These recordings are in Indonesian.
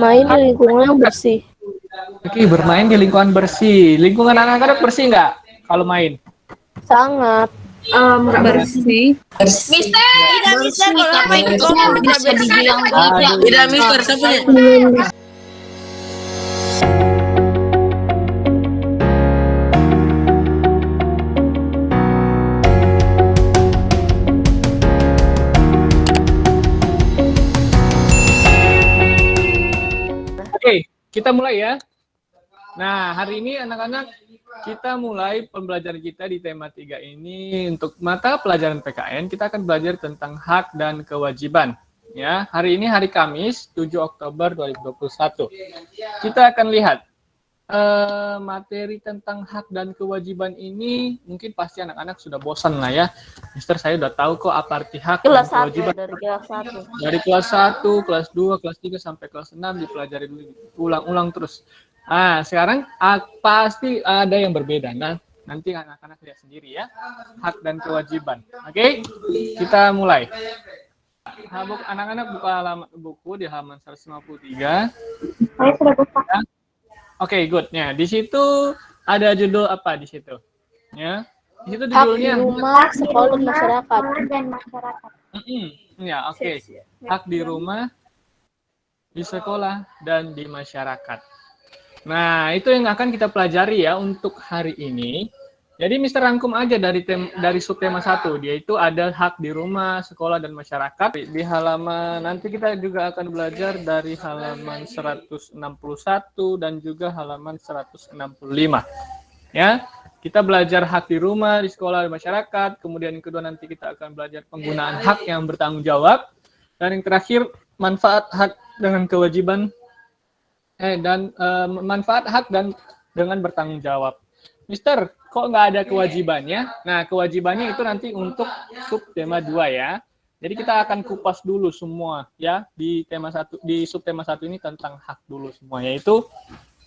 bermain di lingkungan yang bersih. Oke, bermain di lingkungan bersih. Lingkungan anak-anak bersih nggak kalau main? Sangat. Nggak bersih. Mister, tidak mister kalau apa ikut lomba tidak Bisa bersih. dibilang tidak. Aduh. Tidak mister, saya punya. Oke, kita mulai ya. Nah, hari ini anak-anak kita mulai pembelajaran kita di tema 3 ini. Untuk mata pelajaran PKN, kita akan belajar tentang hak dan kewajiban. Ya, hari ini hari Kamis, 7 Oktober 2021. Kita akan lihat materi tentang hak dan kewajiban ini. Mungkin pasti anak-anak sudah bosan lah ya. Mister, saya udah tahu kok apa arti hak dan Kelas 1 kewajiban. dari kelas 1. Dari kelas 1, kelas 2, kelas 3 sampai kelas 6 dipelajari dulu, ulang-ulang terus. Nah, sekarang pasti ada yang berbeda. Nah, nanti anak-anak lihat sendiri ya. Hak dan kewajiban. Oke? Kita mulai. Anak-anak buka buku di halaman 153. Saya sudah buka. Oke, good. Ya, di situ ada judul apa di situ? Ya. Di situ Hak di judulnya rumah, sekolah, masyarakat. Ya, oke. Hak di rumah, di sekolah, dan di masyarakat. Nah, itu yang akan kita pelajari ya untuk hari ini. Jadi Mister rangkum aja dari subtema 1, yaitu ada hak di rumah, sekolah, dan masyarakat. Di halaman, nanti kita juga akan belajar dari halaman 161 dan juga halaman 165. Ya, kita belajar hak di rumah, di sekolah, di masyarakat. Kemudian yang kedua nanti kita akan belajar penggunaan hak yang bertanggung jawab. Dan yang terakhir, manfaat hak dengan kewajiban. Manfaat hak dan dengan bertanggung jawab. Mister, kok nggak ada kewajibannya? Nah, kewajibannya itu nanti untuk subtema 2 ya. Jadi kita akan kupas dulu semua ya di tema 1, di subtema 1 ini tentang hak dulu semua, yaitu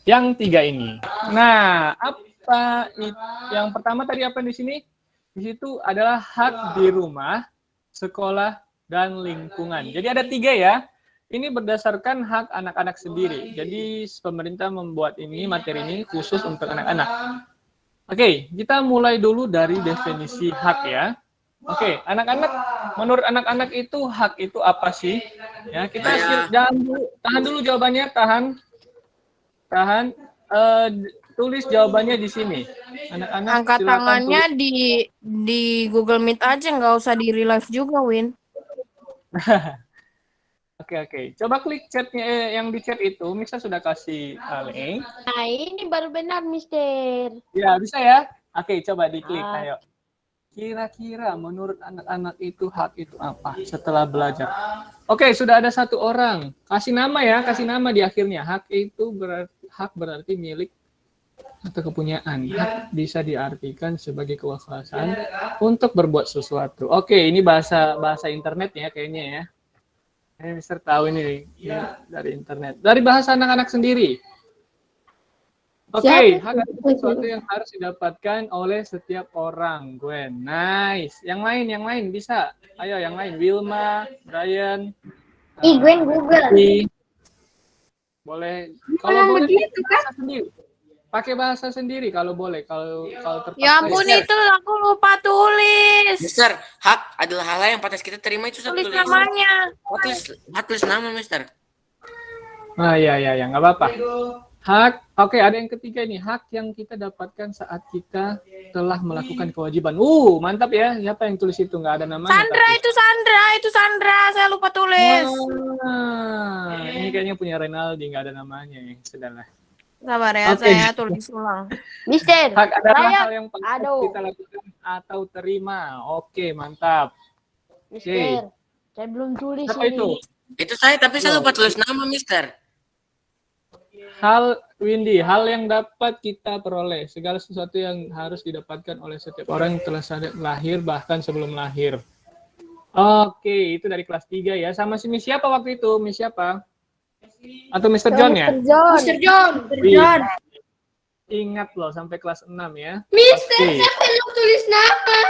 yang 3 ini. Nah, apa yang pertama tadi apa di sini? Di situ adalah hak di rumah, sekolah, dan lingkungan. Jadi ada 3 ya. Ini berdasarkan hak anak-anak sendiri. Jadi pemerintah membuat ini materi ini khusus untuk anak-anak. Oke, kita mulai dulu dari definisi hak ya. Oke, anak-anak, menurut anak-anak itu hak itu apa sih? Ya, kita tahan dulu jawabannya, tahan. Tulis jawabannya di sini. Anak-anak Angkat silakan tangannya tulis. di Google Meet aja, nggak usah di real life juga, Win. Oke. Coba klik chatnya yang di chat itu. Mister sudah kasih link. Nah, ini baru benar, Mister. Ya, bisa ya? Oke, coba diklik. Ayo. Kira-kira menurut anak-anak itu hak itu apa setelah belajar? Oke, sudah ada 1 orang. Kasih nama ya, kasih nama di akhirnya. Hak itu berarti milik atau kepunyaan. Hak bisa diartikan sebagai kekuasaan untuk berbuat sesuatu. Oke, ini bahasa internet ya kayaknya ya. Mister tahu ini ya, dari internet. Dari bahasa anak-anak sendiri. Oke, hak adalah sesuatu yang harus didapatkan oleh setiap orang. Gwen, nice. Yang lain bisa. Ayo, yang lain. Wilma, Brian. Gwen Google. Boleh. Kalau boleh begitu kan? Pakai bahasa sendiri kalau boleh. Kalau terpaksa. Ya ampun, itu aku lupa tulis. Mister, hak adalah hal yang pantas kita terima itu Tulis namanya. Tulis nama, Mister. Ah, ya, nggak apa-apa. Hak, oke, ada yang ketiga nih, hak yang kita dapatkan saat kita telah melakukan kewajiban. Mantap ya. Siapa yang tulis itu? Nggak ada namanya. Itu Sandra. Saya lupa tulis. Ini kayaknya punya Renaldi, nggak ada namanya. Sudahlah. Sabar ya, saya tulis ulang. Mister, Hak adalah hal yang pantas kita lakukan atau terima. Oke, mantap. Mister, saya belum tulis Apa ini. itu? Itu saya, tapi saya lupa tulis nama, Mister. Hal yang dapat kita peroleh. Segala sesuatu yang harus didapatkan oleh setiap orang yang telah lahir, bahkan sebelum lahir. Oke, itu dari kelas 3 ya. Sama si Miss siapa waktu itu? Miss siapa? Atau Mr. John ya? Mister John. Ingat loh, sampai kelas 6 ya. Mister, saya belum tulis nama.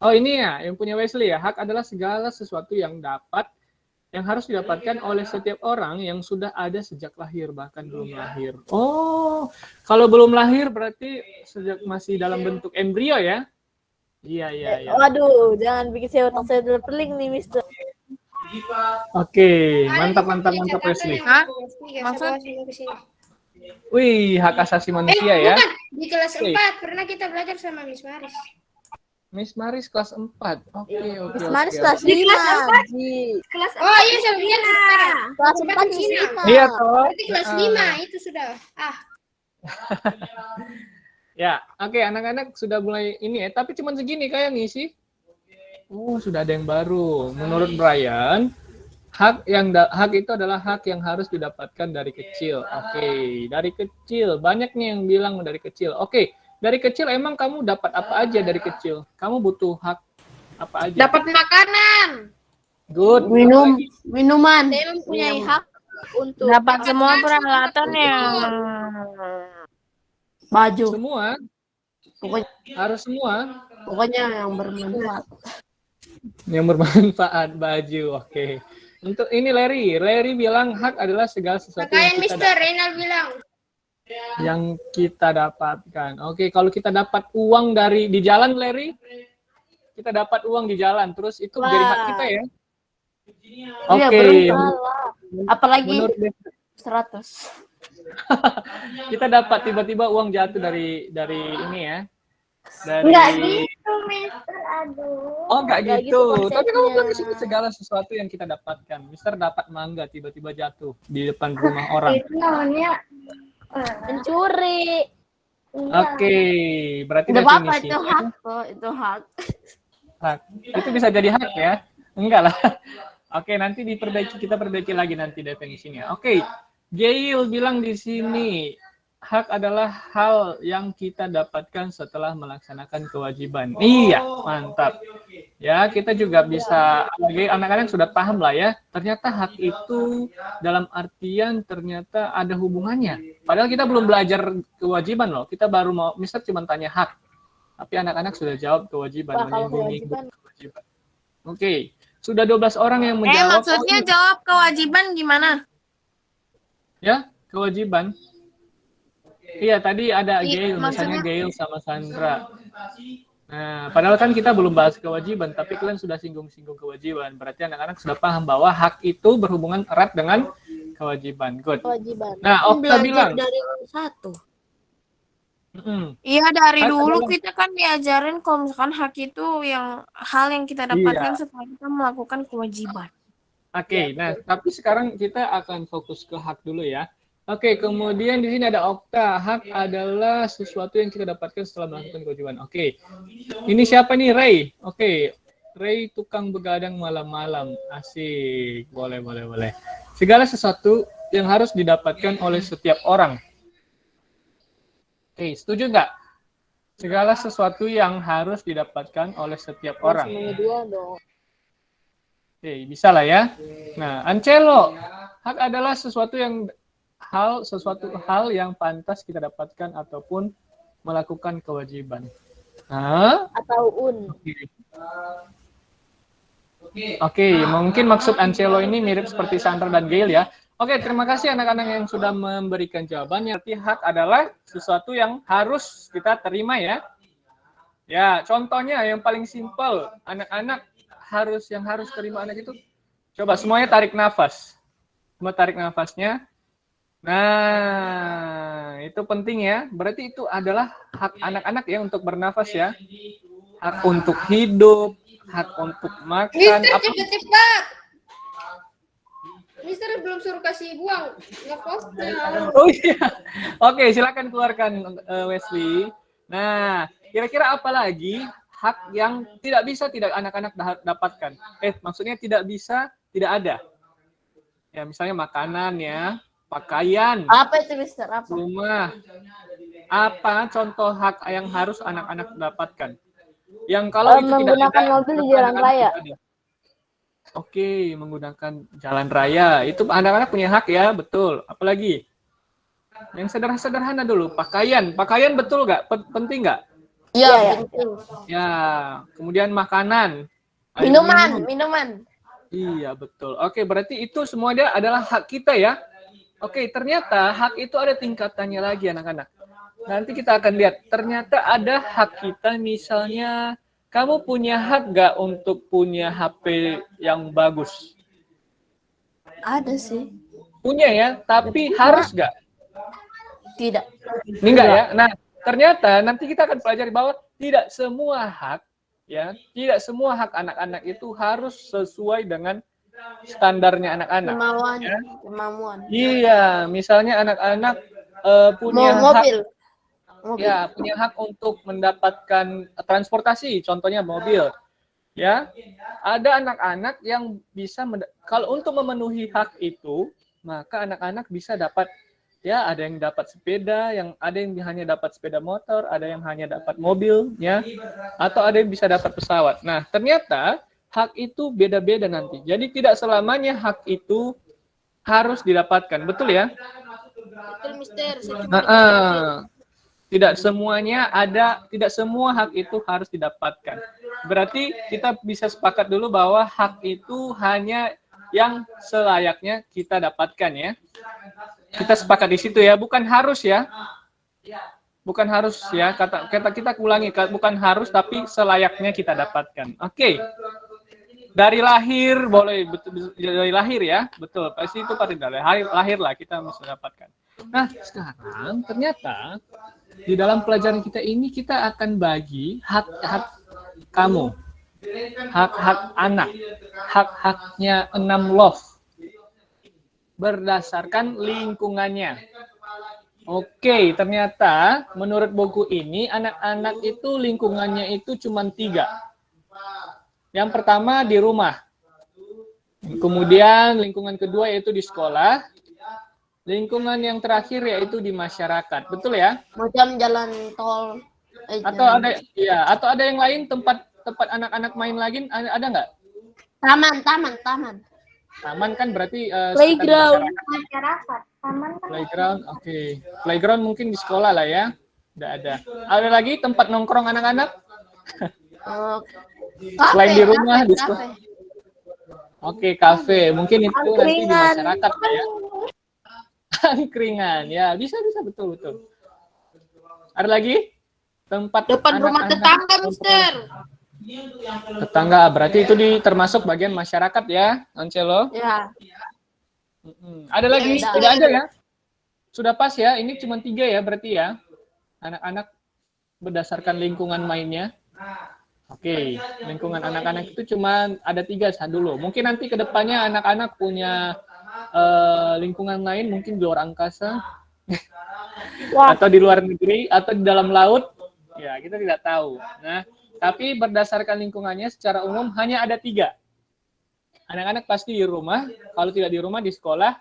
Oh, ini ya, yang punya Wesley ya. Hak adalah segala sesuatu yang dapat yang harus didapatkan oleh setiap orang yang sudah ada sejak lahir, bahkan belum lahir. Oh, kalau belum lahir berarti sejak masih dalam bentuk embrio ya? Iya, iya, iya. Waduh, jangan bikin saya otak saya terpeling nih, Mister. Oke, mantap, mantap, mantap, Wesley. Hah? Maksud? Wih, hak asasi manusia ya. Bukan, di kelas Oke. 4 pernah kita belajar sama Miss Maris. Miss Maris kelas 4. Oke, oke, Miss oke. Maris kelas 5. Kelas Oh iya, saya lihat sekarang. Kelas 4 di sini. Iya, toh. Berarti kelas 5 itu sudah. Ya, oke, anak-anak sudah mulai ini ya, tapi cuma segini kayak ngisi. Oh, sudah ada yang baru. Menurut Brian, hak itu adalah hak yang harus didapatkan dari kecil. Oke, dari kecil. Banyak nih yang bilang dari kecil. Oke, dari kecil emang kamu dapat apa aja dari kecil? Kamu butuh hak apa aja? Dapat makanan. Good. Minuman. Saya mempunyai hak untuk Dapat semua peralatan yang baju. Semua? Pokoknya, Harus semua? pokoknya yang bermanfaat. Yang bermanfaat, baju. Oke. Untuk ini Larry bilang hak adalah segala sesuatu Pakaian Mister Renal bilang. yang kita dapatkan. Oke, kalau kita dapat uang di jalan, Larry, kita dapat uang di jalan, terus itu menjadi hak kita ya. Iya, Oke. Apalagi Menurut 100. kita dapat tiba-tiba uang jatuh dari ini ya. Dari Enggak gitu, Mister. Aduh. Oh, enggak Enggak gitu. gitu Tapi kamu bilang di konsepnya. sini segala sesuatu yang kita dapatkan. Mister dapat mangga tiba-tiba jatuh di depan rumah orang. Itu namanya mencuri. Oke, berarti Tidak apa-apa, definisinya itu hak kok, itu hak. hak. Itu bisa jadi hak ya? Enggak lah. Oke, nanti kita perbaiki lagi nanti definisinya. Oke, Gail bilang di sini hak adalah hal yang kita dapatkan setelah melaksanakan kewajiban. Iya, mantap. Ya, kita juga bisa, anak-anak sudah paham lah ya. Ternyata hak itu dalam artian ternyata ada hubungannya. Padahal kita belum belajar kewajiban loh. Kita baru mau, Mister cuma tanya hak. Tapi anak-anak sudah jawab kewajiban. Wah, kalau menyinggung kewajiban. Oke, sudah 12 orang yang menjawab. maksudnya jawab kewajiban gimana? Ya, kewajiban. Iya, tadi ada Iya, Gail, misalnya maksudnya- Gail sama Sandra. Nah, padahal kan kita belum bahas kewajiban, tapi kalian sudah singgung-singgung kewajiban. Berarti anak-anak sudah paham bahwa hak itu berhubungan erat dengan kewajiban. Good. Kewajiban. Nah, Okta bilang. dari 1. Iya, dari Hak dulu adalah- kita kan diajarin kalau misalkan hak itu hal yang kita dapatkan setelah kita melakukan kewajiban. Oke, nah tapi sekarang kita akan fokus ke hak dulu ya. Oke, kemudian di sini ada Okta. Hak adalah sesuatu yang kita dapatkan setelah melakukan kewajiban. Oke, ini siapa nih? Ray. Oke, Ray tukang begadang malam-malam. Asik, boleh. Segala sesuatu yang harus didapatkan oleh setiap orang. Oke, setuju nggak? Segala sesuatu yang harus didapatkan oleh setiap orang. Oke, bisa lah ya. Nah, Ancelo, hak adalah sesuatu hal yang pantas kita dapatkan ataupun melakukan kewajiban. Hah? Atau Oke, mungkin maksud Ancelo ini mirip seperti Sandra dan Gail ya. Oke, terima kasih anak-anak yang sudah memberikan jawabannya. Arti hak adalah sesuatu yang harus kita terima ya. Ya, contohnya yang paling simpel, anak-anak harus terima anak itu. Coba semuanya tarik nafas. Semua tarik nafasnya. Nah, itu penting ya. Berarti itu adalah hak anak-anak ya untuk bernafas ya. Hak untuk hidup, hak untuk makan. Mister, cepat. Mister belum suruh kasih buang. Nge-postnya. Oh iya. Oke, silakan keluarkan Wesley. Nah, kira-kira apa lagi hak yang tidak anak-anak dapatkan? Maksudnya tidak bisa, tidak ada. Ya, misalnya makanan ya, pakaian, Apa itu, Mister? Apa? rumah. Apa contoh hak yang harus anak-anak dapatkan? Yang kalau itu tidak Menggunakan ada, mobil di maka jalan anak-anak raya. tidak ada. Oke, menggunakan jalan raya. Itu anak-anak punya hak ya, betul. Apalagi? Yang sederhana dulu, pakaian. Pakaian betul nggak? Penting nggak? Iya, penting. Ya, kemudian makanan. Air Minuman. minum. Iya, betul. Oke, berarti itu semuanya adalah hak kita ya. Oke, ternyata hak itu ada tingkatannya lagi anak-anak. Nanti kita akan lihat, ternyata ada hak kita, misalnya kamu punya hak nggak untuk punya HP yang bagus? Ada sih. Punya ya, tapi harus nggak? Tidak. Ini enggak ya. Nah, ternyata nanti kita akan pelajari bahwa tidak semua hak ya, tidak semua hak anak-anak itu harus sesuai dengan standarnya anak-anak. Kemauan. Ya. Kemauan. Iya, misalnya anak-anak punya hak, Mobil. ya, punya hak untuk mendapatkan transportasi, contohnya mobil. Ya, ada anak-anak yang bisa kalau untuk memenuhi hak itu, maka anak-anak bisa dapat, ya, ada yang dapat sepeda, yang ada yang hanya dapat sepeda motor, ada yang hanya dapat mobil, ya, atau ada yang bisa dapat pesawat. Nah, ternyata hak itu beda-beda nanti. Jadi tidak selamanya hak itu harus didapatkan, betul ya? Betul, Mister. Saya cuma Tidak semuanya ada, tidak semua hak itu harus didapatkan. Berarti kita bisa sepakat dulu bahwa hak itu hanya yang selayaknya kita dapatkan ya. Kita sepakat di situ ya, bukan harus ya. Bukan harus ya, kata kita ulangi, bukan harus tapi selayaknya kita dapatkan. Oke. Dari lahir boleh, betul, dari lahir ya, betul. Pasti itu pasti dari lahir lah kita mesti dapatkan. Nah, sekarang ternyata di dalam pelajaran kita ini kita akan bagi hak-hak kamu, hak-hak anak, hak-haknya 6 love berdasarkan lingkungannya. Oke, ternyata menurut buku ini anak-anak itu lingkungannya itu cuma 3. Yang pertama di rumah, kemudian lingkungan kedua yaitu di sekolah, lingkungan yang terakhir yaitu di masyarakat, betul ya? macam jalan tol. Atau ada yang lain tempat anak-anak main lagi, ada nggak? Taman. Taman kan berarti Playground. Masyarakat. Taman kan. Playground, oke. Playground mungkin di sekolah lah ya. Udah ada. Ada lagi tempat nongkrong anak-anak? Selain di rumah, di sekolah. Oke, kafe. Mungkin itu nanti di masyarakat ya. Angkringan, ya bisa betul. Ada lagi? Tempat Depan rumah tetangga, Mister. Tetangga, berarti itu termasuk bagian masyarakat ya, Ancelo? Ya. Ada lagi? Ya, Tidak ada ya? Sudah pas ya, ini cuma 3 ya berarti ya, anak-anak berdasarkan lingkungan mainnya. Oke, lingkungan anak-anak itu cuma ada 3 dulu. Mungkin nanti ke depannya anak-anak punya lingkungan lain, mungkin di luar angkasa, atau di luar negeri, atau di dalam laut, ya kita tidak tahu. Nah, tapi berdasarkan lingkungannya secara umum hanya ada 3. Anak-anak pasti di rumah, kalau tidak di rumah di sekolah,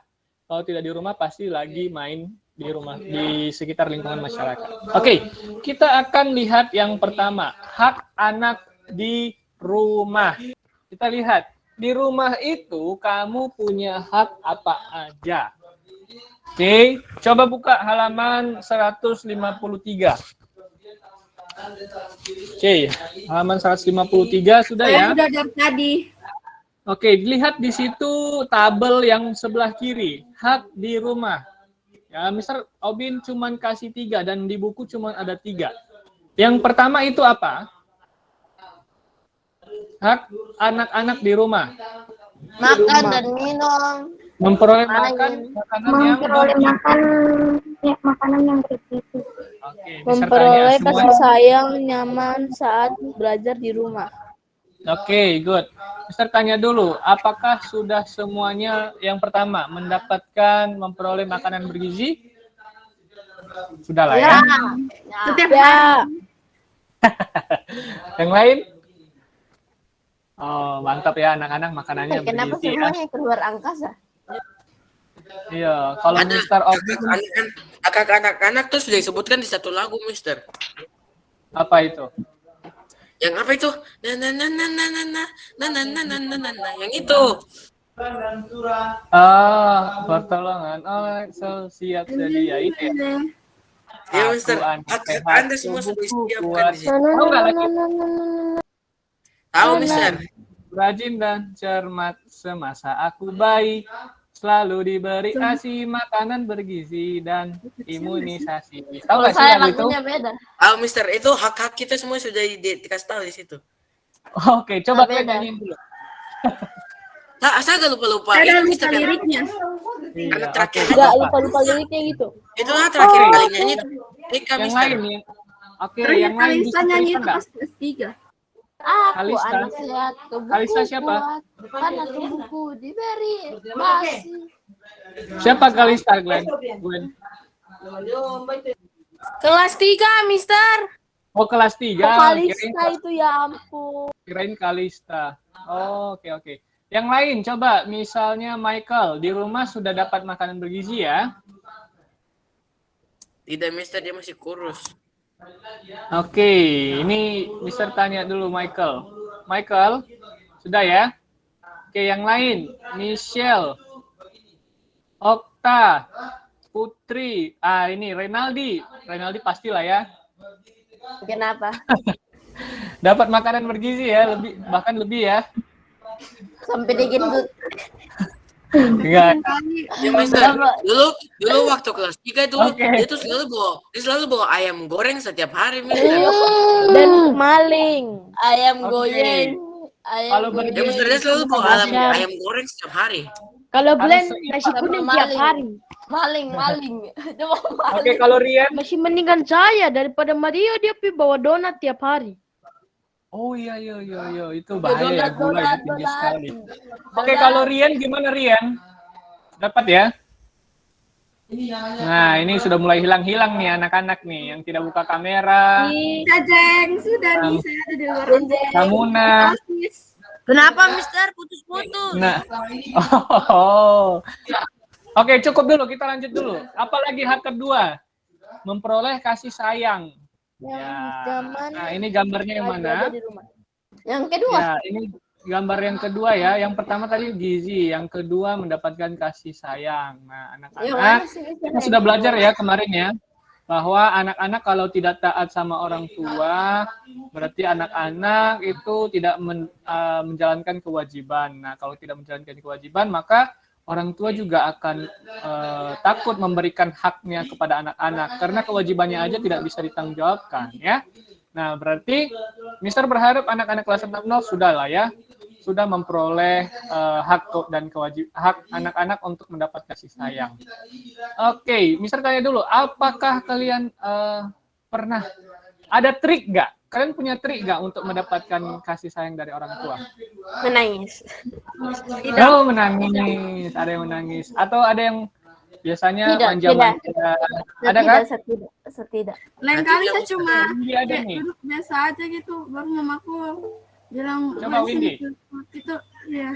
kalau tidak di rumah pasti lagi main di rumah, di sekitar lingkungan masyarakat. Oke, kita akan lihat yang pertama, hak anak di rumah. Kita lihat. Di rumah itu kamu punya hak apa aja? Oke, coba buka halaman 153. Oke, halaman 153 sudah ya? Sudah dari tadi. Oke, lihat di situ tabel yang sebelah kiri, hak di rumah. Ya, Mr. Obin cuman kasih 3 dan di buku cuman ada 3. Yang pertama itu apa? Hak anak-anak di rumah. Makan dan minum. Memperoleh makanan Makanan yang bergizi. Oke, Memperoleh semua. kasih sayang nyaman saat belajar di rumah. Oke, good. Mister tanya dulu, apakah sudah semuanya yang pertama memperoleh makanan bergizi? Sudah lah ya. Ya, Yang lain? Oh, mantap ya anak-anak makanannya Kenapa bergizi ya. semuanya keluar angkasa? Iya, kalau Ada Mister Obin hak anak-anak tuh sudah disebutkan di satu lagu, Mister. apa itu? Yang apa itu? Yang itu. Pertolongan. Oh, so siap sedia itu ya. Ya, Mister. Aku Hak sehat, Anda semua sudah tubuhku disiapkan kuat. di situ. Tahu nggak lagi? Tahu, Mister. rajin dan cermat semasa aku bayi. Selalu diberi ASI, makanan bergizi, dan imunisasi. Tahu nggak sih lagu itu? beda. Mister, itu hak-hak kita semua sudah dikasih tahu di situ. Oke, coba kalian nyanyiin dulu. Saya agak lupa-lupa. Ada Itu Mister kan liriknya. anak terakhir. Enggak lupa-lupa liriknya gitu. Itu lah terakhir kali nyanyi itu. Yang Mister. lain nih. Oke, Terakhir yang lain Kalista bisa nyanyi cerita itu nggak? pas kelas 3. Aku Kalista. anak sehat, tubuhku Kalista siapa? kuat, karena tubuhku diberi basi. Siapa Kalista, Glenn? Kelas 3, Mister. Oh, kelas 3. Kalista itu ya ampun. Kirain Kalista. Oh, oke. Yang lain, coba misalnya Michael, di rumah sudah dapat makanan bergizi ya? Tidak, Mister, dia masih kurus. Oke, ini Mister tanya dulu Michael. Michael, sudah ya? Oke, yang lain, Michelle, Okta, Putri, ini Renaldi. Renaldi pastilah ya. Kenapa? Dapat makanan bergizi ya, bahkan lebih ya. Sampai digendut. Enggak. Ya, Mister, dulu waktu kelas 3 itu dia tuh selalu bawa ayam goreng setiap hari, Mister. Dan maling. Ayam Oke. goyeng. Kalau Ya, Mister, dia selalu bawa ayam goreng setiap hari. Kalau blend Harus nasi kuning tiap hari. Maling. Oke, kalau Rian. Masih mendingan saya daripada Mario, dia bawa donat tiap hari. Oh iya, itu bahaya ya, gula ya, tinggi sekali. Oke, kalau Rian gimana Rian? Dapat ya? Nah, ini sudah mulai hilang-hilang nih anak-anak nih yang tidak buka kamera. Cajeng, sudah nih saya ada di luar. Samuna. Kenapa Mister putus-putus? Nah. Oh. Oke, cukup dulu, kita lanjut dulu. Apalagi hak kedua? Memperoleh kasih sayang. Ya. Nah, ini gambarnya yang mana? Yang kedua. Ya, ini gambar yang kedua ya. Yang pertama tadi gizi, yang kedua mendapatkan kasih sayang. Nah, anak-anak kita sudah belajar ya kemarin ya, bahwa anak-anak kalau tidak taat sama orang tua, berarti anak-anak itu tidak menjalankan kewajiban. Nah, kalau tidak menjalankan kewajiban, maka orang tua juga akan takut memberikan haknya kepada anak-anak karena kewajibannya aja tidak bisa ditanggungjawabkan ya. Nah, berarti Mister berharap anak-anak kelas 6 sudah lah ya, sudah memperoleh hak dan hak anak-anak untuk mendapat kasih sayang. Oke, Mister tanya dulu, apakah kalian pernah ada trik nggak? Kalian punya trik nggak untuk mendapatkan kasih sayang dari orang tua? Menangis. Oh, menangis. Ada yang menangis. Atau ada yang biasanya manja-manja. Ada kan? Setidak. Lain kali saya cuma Ada nih. duduk biasa aja gitu, baru mamaku bilang Coba Windy. Gitu, ya.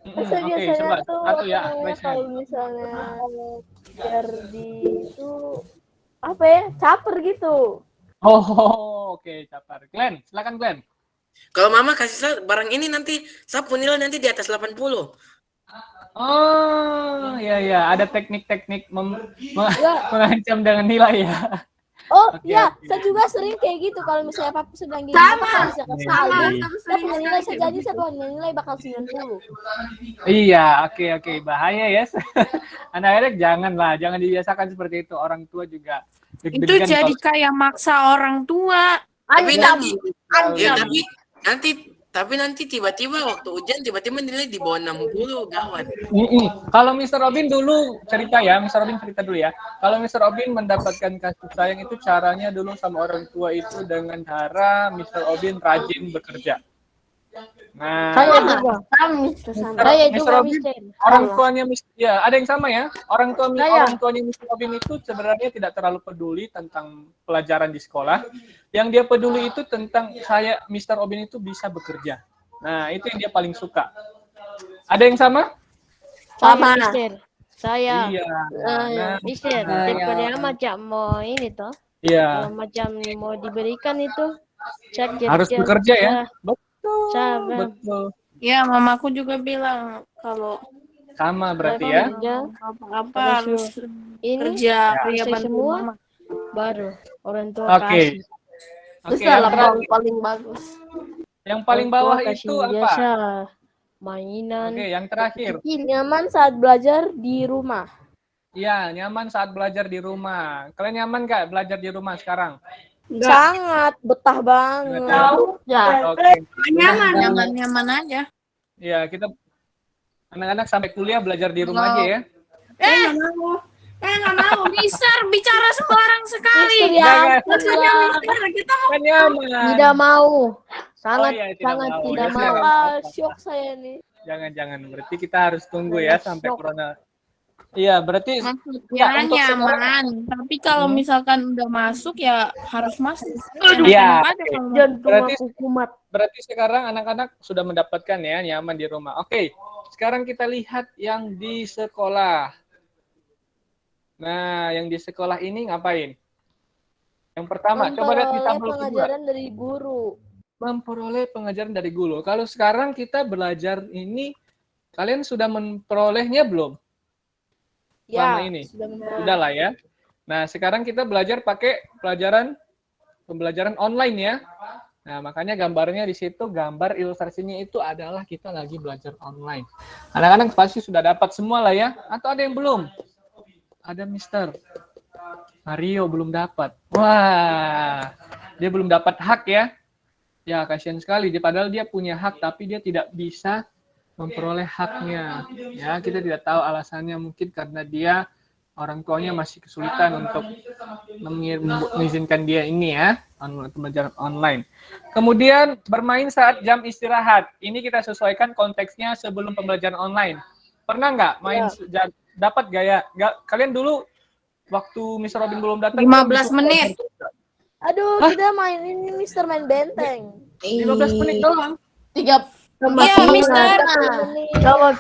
Oke, coba satu ya. Kalau misalnya Ferdi itu apa ya, caper gitu. Oh, oke, capar. Glenn, silakan Glenn. Kalau mama kasih saya barang ini nanti saya punya nilai nanti di atas 80. Oh, ya, ada teknik-teknik mengancam dengan nilai ya. Oh Oke, iya, oke. saya juga sering kayak gitu kalau misalnya papa sedang gini. Sama. Saya Sama. punya nilai, saya janji saya punya nilai bakal 90. Iya, oke, bahaya ya. Anak-anak jangan dibiasakan seperti itu. Orang tua juga Itu deg-degan jadi kalau- kayak maksa orang tua. Tapi nanti, ya, Ancam. tapi nanti tiba-tiba waktu ujian tiba-tiba nilai di bawah 60, gawat. Kalau Mr. Robin dulu cerita ya, Mr. Robin cerita dulu ya. Kalau Mr. Robin mendapatkan kasih sayang itu caranya dulu sama orang tua itu dengan cara Mr. Robin rajin bekerja. Nah, Saya juga. Saya Mr. juga Robin, Mister. orang tuanya ya ada yang sama ya. Orang Saya. tuanya Mr. Robin itu sebenarnya tidak terlalu peduli tentang pelajaran di sekolah. Yang dia peduli itu tentang Mr. Robin itu bisa bekerja. Nah, itu yang dia paling suka. Ada yang sama? Sama Mister. Saya. Iya. Nah, Mister, daripada macam mau ini toh. iya. Kalau macam mau diberikan itu cek Harus bekerja ya. Betul. Cara. Betul. Ya, mamaku juga bilang kalau Sama berarti ya. apa harus Ini kerja selesai bantu semua. mama. baru orang tua Oke. kasih. Oke, Itu lah yang terakhir. paling bagus. Yang paling bawah itu apa? Biasa. Mainan. Oke, yang terakhir. Nyaman saat belajar di rumah. Iya, nyaman saat belajar di rumah. Kalian nyaman nggak belajar di rumah sekarang? Sangat betah banget. Ya. Oke. Nyaman aja. Iya, kita anak-anak sampai kuliah belajar di rumah aja ya. Nggak mau. Mister bicara sembarang sekali. Jangan. Maksudnya Mister, kita mau Kan nyaman. Tidak mau. Sangat iya, sangat mau. tidak Ya, mau. silakan. Syok saya nih. Jangan. Berarti kita harus tunggu ya sampai corona. Iya, berarti maksudnya untuk nyaman. Tapi kalau misalkan udah masuk ya harus masuk. Iya, Enak aja oke. kalau Jangan Berarti- hukumat. berarti sekarang anak-anak sudah mendapatkan ya nyaman di rumah. Oke, sekarang kita lihat yang di sekolah. Nah, yang di sekolah ini ngapain? Yang pertama, coba lihat di tabel kedua. Pengajaran dari guru. Memperoleh pengajaran dari guru. Kalau sekarang kita belajar ini, kalian sudah memperolehnya belum? Selama ini? Sudah lah ya. Nah, sekarang kita belajar pakai pembelajaran online ya. Nah, makanya gambarnya di situ, gambar ilustrasinya itu adalah kita lagi belajar online. Anak-anak pasti sudah dapat semua lah ya. Atau ada yang belum? Ada Mister Mario belum dapat. Wah, dia belum dapat hak ya. Ya, kasihan sekali. Padahal dia punya hak, tapi dia tidak bisa memperoleh haknya. Ya, kita tidak tahu alasannya. Mungkin karena dia orang tuanya masih kesulitan untuk mengizinkan dia ini ya, pembelajaran online. Kemudian bermain saat jam istirahat. Ini kita sesuaikan konteksnya sebelum pembelajaran online. Pernah nggak main dapat gaya? Kalian dulu waktu Mr. Robin belum datang 15 menit. Aduh, kita main ini Mister main benteng. 15 menit doang. 3 Iya, Mister.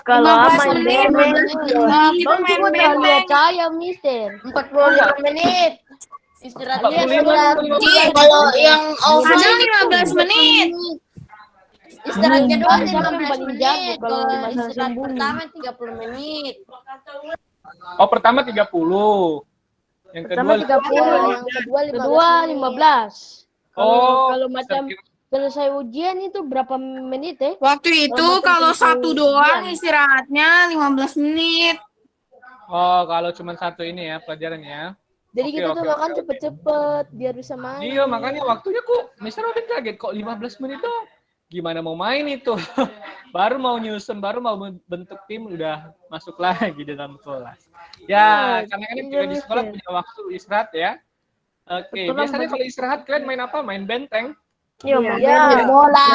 Kalau 15 main menit. benteng. Kita main benteng. Lihat saya, Mister. 45 menit. Istirahatnya 45 kalau yang Ada 15 menit. istirahatnya doang 15 menit. Kalau istirahat pertama 30 menit. Oh, pertama 30. Yang kedua 30, yang kedua 15. Oh, kalau macam selesai ujian itu berapa menit ya? Waktu itu kalau satu doang istirahatnya 15 menit. Oh, kalau cuma satu ini ya pelajarannya. Jadi Oke, kita tuh oke, makan oke. cepet-cepet biar bisa main. Iya, makanya waktunya kok Mr. Robin kaget kok 15 menit dong. Gimana mau main itu? Baru mau nyusun, baru mau bentuk tim udah masuk lagi di dalam kelas. Ya, kadang-kadang juga di sekolah punya waktu istirahat ya. Oke, biasanya kalau istirahat kalian main apa? Main benteng? Iya, main bola.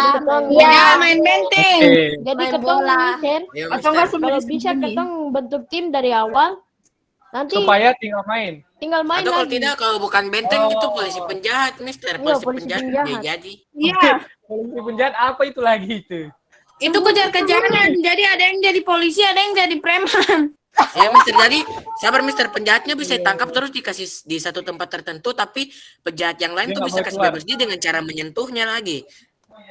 Ya, main benteng. Oke. Jadi ketong Mister, Ayo, Atau Mister. enggak kalau bisa ketong bentuk tim dari awal. Nanti Supaya tinggal main. tinggal main Atau kalau lagi. tidak, kalau bukan benteng itu polisi penjahat, Mister. Iya, Polisi polisi penjahat penjahat. dia jadi. Iya, Polisi penjahat apa itu lagi itu? itu kejar-kejaran. Jadi ada yang jadi polisi, ada yang jadi preman. Ya, Mister. Jadi, sabar, Mister. Penjahatnya bisa ditangkap terus dikasih di satu tempat tertentu, tapi penjahat yang lain Dia tuh nggak bisa boleh kasih keluar. bebas dia dengan cara menyentuhnya lagi.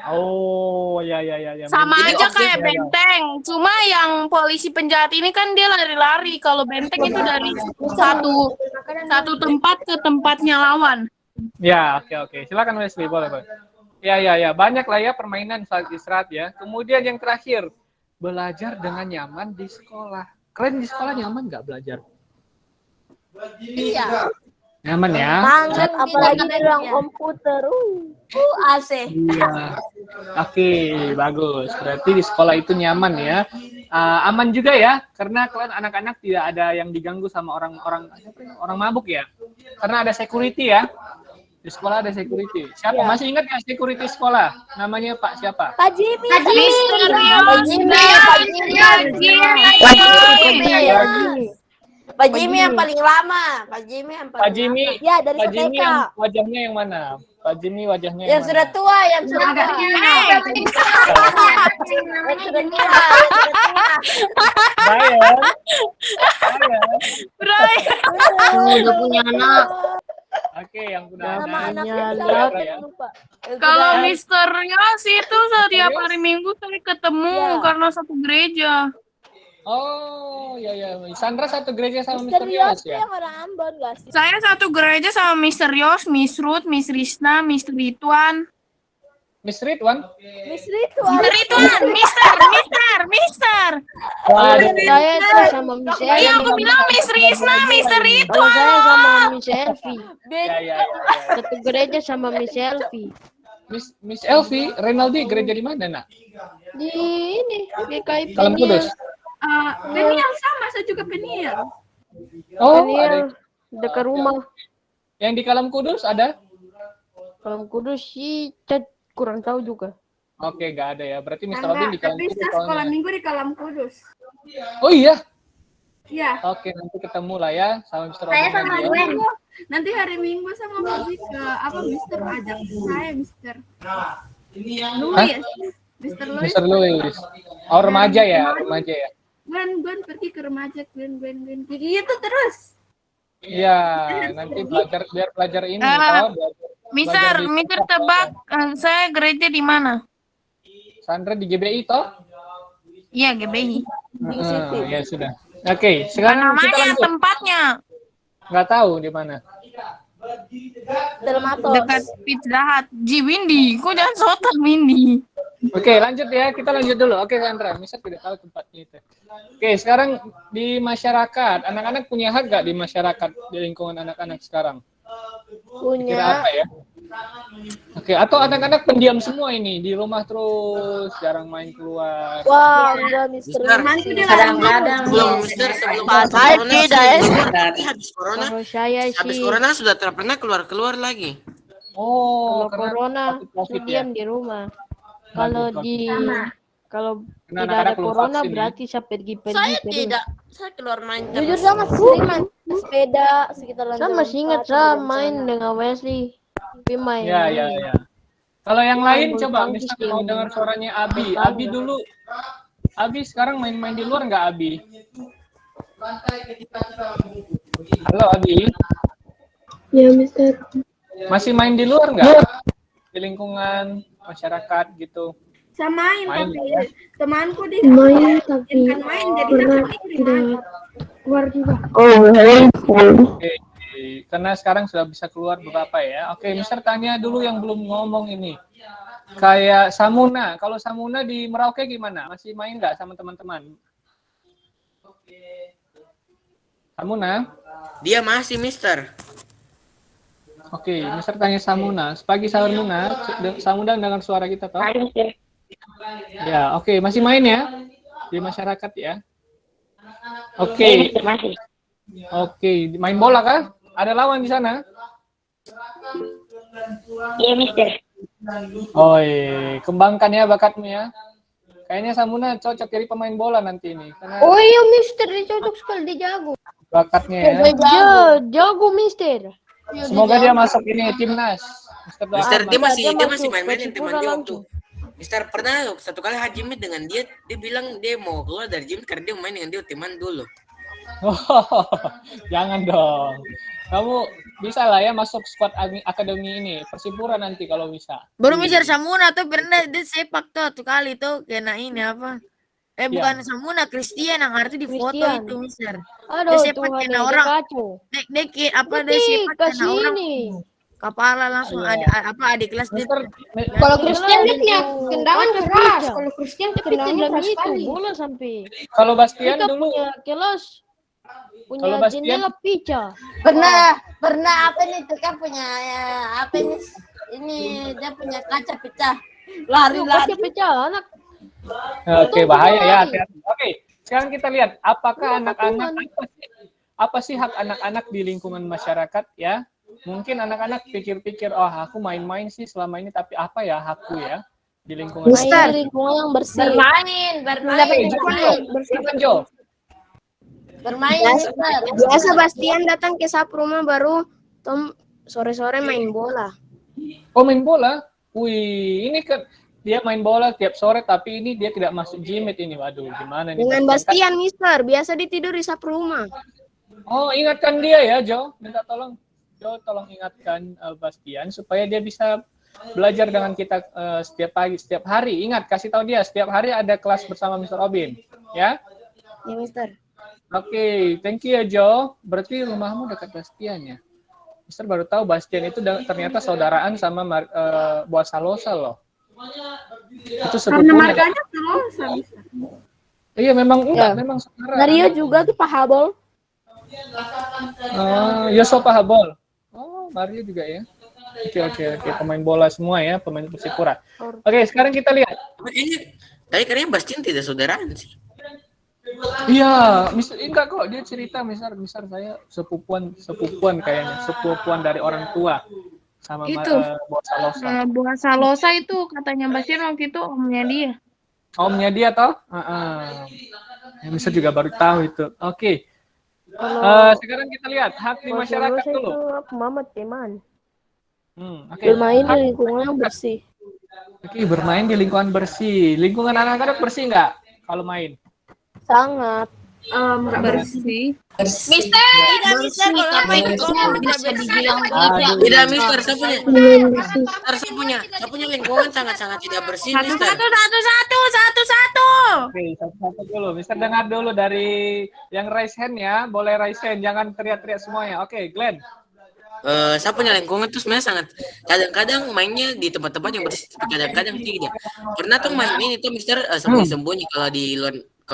Oh, ya. Sama Jadi aja objek- kayak benteng. Cuma yang polisi penjahat ini kan dia lari-lari. Kalau benteng itu dari satu tempat ke tempatnya lawan. Ya, oke. Silakan Wesley, boleh. Ya. Banyak lah ya permainan saat istirahat ya. Kemudian yang terakhir, belajar dengan nyaman di sekolah. Kalian di sekolah nyaman nggak belajar? Iya. Nyaman ya? Sangat apalagi di ruang komputer. AC. Iya. Oke, bagus. Berarti di sekolah itu nyaman ya. Aman juga ya, karena kalian anak-anak tidak ada yang diganggu sama orang mabuk ya. Karena ada security ya. Di sekolah ada security. Siapa? Iya. Masih ingat nggak security sekolah? Namanya Pak siapa? Pak Jimmy. Pak Jimmy yang paling lama. Pak Jimmy yang Pak Jimmy. Ya, dari Pak Jimmy TK. yang wajahnya yang mana? Pak Jimmy wajahnya Yang yang sudah mana? tua, yang sudah tua. Yang sudah tua. Brian. Udah punya anak. Oke, yang punya Nama anak. anaknya Ya, siapa? ya. Lupa. Kalau Mister Yos itu setiap hari Minggu saya ketemu Iya. karena satu gereja. Oh, ya. Sandra satu gereja sama Mr. Misterius Yos ya? yang orang Ambon gak sih? Saya satu gereja sama Mister Yos, Miss Ruth, Miss Risna, Miss Rituan. Miss Ridwan? Miss Ridwan. Ridwan, Mister. Waduh. Saya itu sama Miss Iya, Elvi. aku bilang Miss Risna, Mister Kalau Ridwan. saya sama Miss Elvi. Ya. Satu gereja sama Miss Elvi. Miss Elvi, Renaldi gereja di mana, Nak? Di ini, GKI Kalam Kudus. Peniel sama, saya juga Peniel. Oh, ada. Peniel, dekat rumah. Yang di Kalam Kudus ada? Kalam Kudus sih, kurang tahu juga. Oke, nggak ada ya. Berarti Mr. Robin di Kalam Tapi Kudus. saya sekolah soalnya. minggu di Kalam Kudus. Oh iya. Iya. Oke, nanti ketemu lah ya sama Mr. Robin. Saya sama lagi ya. Gwen. Nanti hari Minggu sama pergi ke Mister ajak saya Mister Louis. Mister Louis. Mr. Louis. Oh, remaja ya. Gwen pergi ke remaja Gwen. Gitu terus. Iya, nanti biar belajar ini. Mister tebak, saya gereja di mana? Sandra di GBI toh? Iya, GBI. Ya sudah. Oke, sekarang kita Namanya, lanjut. tempatnya. Nggak tahu di mana. Delmatos. Dekat Pizza Hut. Windy, kok jangan sotak Windy. Oke, lanjut ya. Kita lanjut dulu. Oke, Sandra. Misal tidak tahu tempatnya itu. Oke, sekarang di masyarakat. Anak-anak punya hak nggak di masyarakat, di lingkungan anak-anak sekarang? Punya. Kira apa ya? Oke, atau anak-anak pendiam semua ini di rumah terus, jarang main keluar. Wah, gua Mister. Kadang-kadang belum Mister sebelum Saya tidak ya. berarti habis corona. Kalau saya Habis sih, corona sudah tidak pernah keluar lagi. Oh, kalau corona, COVID diam ya. di rumah. Kalau kalau Karena tidak ada anak-anak belum corona vaksin, ya. berarti saya pergi Saya terus. tidak. Saya keluar main. Jujur saya masih sering main sepeda sekitaran. Saya masih ingat saya main dengan Wesley. Tapi main. Ya. Kalau yang lain Bulu coba, tangkis misalnya mau di- dengar suaranya Abi. Abi dulu. Abi sekarang main-main di luar nggak Abi? Halo Abi. Ya, Mister. Masih main di luar nggak? Di lingkungan masyarakat gitu. Saya main Main tapi ya. temanku di Main, tapi izinkan main jadi pernah saya sendiri main. tidak keluar juga. Oke. Karena sekarang sudah bisa keluar beberapa ya. Oke, Mister tanya dulu yang belum ngomong ini. Kayak Samuna. Kalau Samuna di Merauke gimana? Masih main nggak sama teman-teman? Samuna? Dia masih Mister. Oke, Mister tanya Samuna. Pagi sahur Muna, Samuna dengar suara kita toh? Ya, oke, masih main ya di masyarakat ya. Oke. Oke, main bola kah? Ada lawan di sana? Iya, Mister. Oh, kembangkan ya bakatmu ya. Kayaknya Samuna cocok jadi pemain bola nanti ini. Karena Oh iya, Mister, dia cocok sekali, dia jago. bakatnya ya. Jago, Mister. Semoga dia masuk ini timnas. Mister dia masih masuk, main-mainin teman Persipura dia langsung. waktu. Mister pernah satu kali haji meet dengan dia bilang dia mau keluar dari gym karena dia main dengan dia teman dulu. Oh, jangan dong. Kamu bisa lah ya masuk squad akademi ini. Persipura nanti kalau bisa. Baru Mister Samuna tuh pernah dia sepak tuh kali tuh kena ini apa? Bukan Samuna, Christian yang arti di foto Christian. itu Mister. Aduh, Dia sepak Tuhan, kena dia orang. kacau. Dek apa dia Putih, sepak kena kasih orang. ini. Kepala langsung Iya. adik kelas dia. Mister, Kalau Christian dia punya Itu tendangan apa keras. bisa? Kalau Christian Tapi tendangannya tidak keras itu, sekali. bola sampai. kalau Bastian Kita dulu punya kelas, Kalau punya Bastian- jendela pica. Pernah apa nih itu kan punya apa ini dia punya kaca pecah. Kaca Lari-lari. pecah, anak. Oke, bahaya ya. Hati-hati. Oke, sekarang kita lihat apakah anak-anak apa sih hak anak-anak di lingkungan masyarakat ya? Mungkin anak-anak pikir-pikir, oh aku main-main sih selama ini, tapi apa ya hakku ya di lingkungan Main masyarakat? di lingkungan yang bersih. Silakan Jo. Bermain. Biasa Bastian datang ke sap rumah baru sore-sore main bola. Oh, main bola? Wih, ini kan dia main bola tiap sore, tapi ini dia tidak masuk gymit ini. Waduh, gimana nih? Dengan Bastian Mister, biasa ditidur di sap rumah. Oh, ingatkan dia ya, Jo. Minta tolong. Jo, tolong ingatkan Bastian supaya dia bisa belajar dengan kita setiap pagi, setiap hari. Ingat, kasih tahu dia setiap hari ada kelas bersama Mr. Robin, ya? Ya Mister. Oke, thank you ya, Jo. Berarti rumahmu dekat Bastian ya? Mister baru tahu Bastian itu ternyata saudaraan sama Boa Salosa loh. Itu Karena sepupunya. markanya Salosa, Mister. Iya memang enggak, Ya. memang setara. Mario juga tuh pahabol. Yoso Pahabol. Oh, Mario juga ya. Oke. Pemain bola semua ya, pemain Persipura. Oke, sekarang kita lihat. Kayaknya Bastian tidak saudaraan sih. Iya, enggak kok, dia cerita misal saya sepupuan kayaknya, sepupuan dari orang tua sama Itu. Bos Salosa. Buah Salosa itu katanya Bastian waktu itu omnya dia. Omnya dia toh? Ya, misal juga baru tahu itu. Oke. Sekarang kita lihat hak di masyarakat Itu dulu. Mamat teman. Oke. Bermain Hak- di lingkungan yang bersih. Oke, bermain di lingkungan bersih. Lingkungan anak-anak bersih nggak kalau main? Sangat. Enggak bersih. Mister, Tidak bisa kalau apa ikut lomba tidak bisa bersih. dibilang Aduh. Tidak, Mister, saya punya. Belum bersih. Mister, saya punya lingkungan sangat-sangat tidak bersih, Mister. satu. Oke, satu-satu dulu. Mister dengar dulu dari yang raise hand ya. Boleh raise hand, jangan teriak-teriak semuanya. Oke, Glenn. Saya punya lingkungan tuh sebenarnya sangat kadang-kadang mainnya di tempat-tempat yang bersih, tapi kadang-kadang tidak. Pernah tuh main ini tuh Mister sembunyi-sembunyi kalau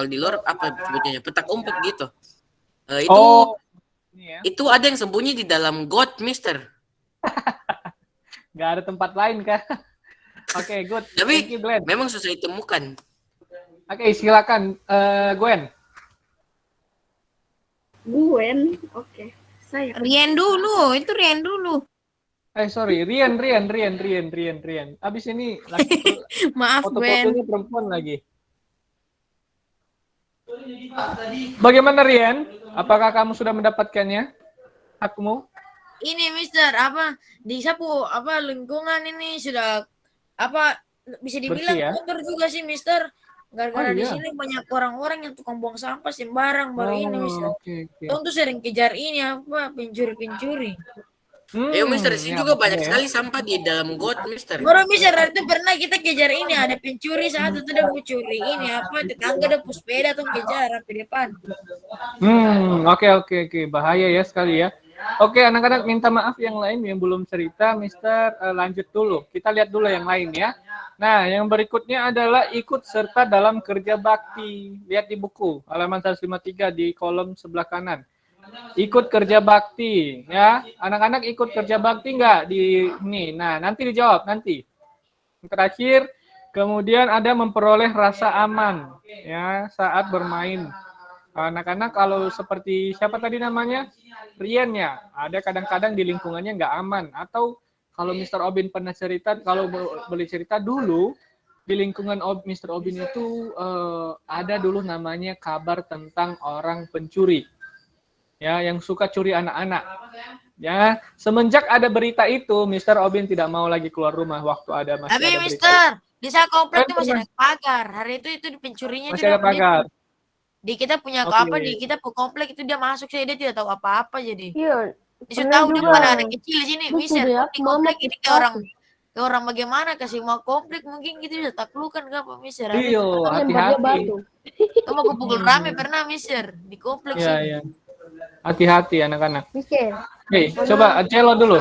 di luar apa sebutnya petak umpet gitu. Ini ya. Itu ada yang sembunyi di dalam got, Mister. Nggak ada tempat lain kah? Oke, good. Tapi Thank you, Glenn. memang susah ditemukan. Oke, silakan Gwen. Gwen, oke. Saya. Rian dulu, itu Rian dulu. Sorry, Rian. Abis ini laki Maaf, Gwen. foto-fotonya perempuan lagi. Bagaimana Rian? Apakah kamu sudah mendapatkannya? Hakmu? Ini Mister di sapu lingkungan ini sudah bisa dibilang Bersih ya? kotor juga sih Mister. Gara-gara Oh, di iya. sini banyak orang-orang yang tukang buang sampah sembarang baru ini Mister. Oke. Orang tuh sering kejar ini pencuri-pencuri. Ayo Mister, di sini ya, juga banyak ya. sekali sampah di dalam got, Mister. Baru Mister itu pernah kita kejar ini ada pencuri satu tuh dia mencuri ini tetangga ada sepeda tuh kejar di depan. Oke. Bahaya ya sekali ya. Oke, anak-anak minta maaf yang lain yang belum cerita, Mister lanjut dulu. Kita lihat dulu yang lain ya. Nah, yang berikutnya adalah ikut serta dalam kerja bakti. Lihat di buku, halaman 153 di kolom sebelah kanan. Ikut kerja bakti, ya. Anak-anak ikut kerja bakti nggak di ini? Nah, nanti dijawab nanti. Yang terakhir, kemudian ada memperoleh rasa aman, ya, saat bermain. Anak-anak kalau seperti siapa tadi namanya? Rian ya, ada kadang-kadang di lingkungannya nggak aman. Atau kalau Mr. Obin pernah cerita, kalau boleh cerita dulu, di lingkungan Mr. Obin itu ada dulu namanya kabar tentang orang pencuri. Ya, yang suka curi anak-anak. Ya, semenjak ada berita itu, Mr. Obin tidak mau lagi keluar rumah waktu ada masih Tapi ada berita. Mister, di saat komplek itu Kan masih ada pagar. Hari itu pencurinya Masih ada pagar. Di kita punya Oke. di kita komplek itu dia masuk dia tidak tahu apa-apa jadi. Iya. Dia Pernah tahu dia juga. pada ada kecil di sini Lucu Mister. deh, Di Mama komplek ini kita ke orang bagaimana kasih mau komplek mungkin gitu bisa taklukan enggak Pak Mister. Iya, lempar dia hati-hati. batu. Kamu kepukul rame pernah Mister di kompleks Iya, ini. iya. Hati-hati anak-anak. Mister, Oke, coba Ancelo dulu.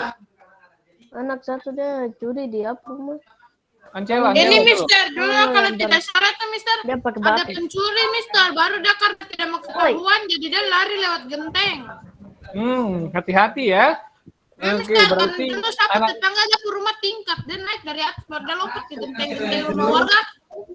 anak satu dia curi di apa rumah? Ancelo Ini dulu. Mister, dulu kalau tidak salah tuh Mister, Dia pakai ada batu. pencuri Mister, baru dia karena tidak mau ketahuan, jadi dia lari lewat genteng. Hati-hati ya. Ya Oke, Mister, kan berarti dulu sama anak tetangga aja ke rumah tingkat, dia naik dari atas, baru dia lompat ke genteng rumah warga,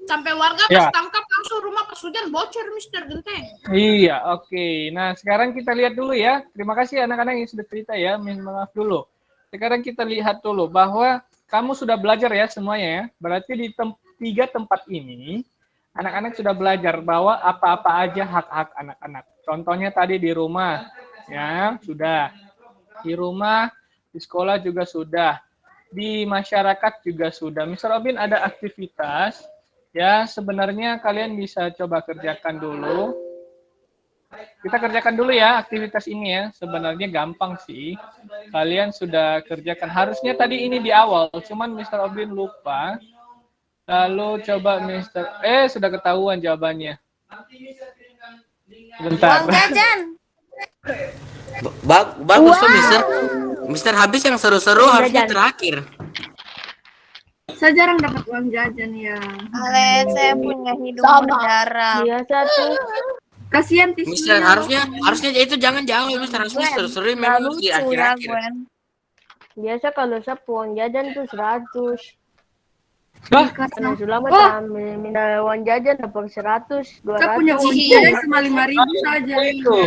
sampai warga Ya. pas tangkap langsung rumah pas hujan bocor Mister genteng. Iya, oke. Nah, sekarang kita lihat dulu ya. Terima kasih anak-anak yang sudah cerita ya. Minta maaf dulu. Sekarang kita lihat dulu bahwa kamu sudah belajar ya semuanya ya. Berarti di 3 tempat ini, anak-anak sudah belajar bahwa apa-apa aja hak-hak anak-anak. Contohnya tadi di rumah, ya sudah. Di rumah, di sekolah juga sudah. Di masyarakat juga sudah. Mr. Robin ada aktivitas, ya sebenarnya kalian bisa coba kerjakan dulu. Kita kerjakan dulu ya aktivitas ini ya. Sebenarnya gampang sih. Kalian sudah kerjakan. Harusnya tadi ini di awal. Cuman Mr. Obin lupa. Lalu coba sudah ketahuan jawabannya. Bentar. Uang jajan. Bagus tuh Mister. Mister habis yang seru-seru harusnya terakhir. Saya jarang dapat uang jajan ya. Ale, saya punya hidup Sama. berdarah. Biasa tuh. Kasihan Mister, tisunya. harusnya itu jangan jauh, Mister. Harusnya seru-seru Nggak memang di lucu ya, akhir-akhir. Gwen. Biasa kalau saya uang jajan tuh 100. Bah, Karena Sulama Oh. minta uang jajan dapat 100, 200. Kita punya uang jajan cuma 5.000 saja. itu.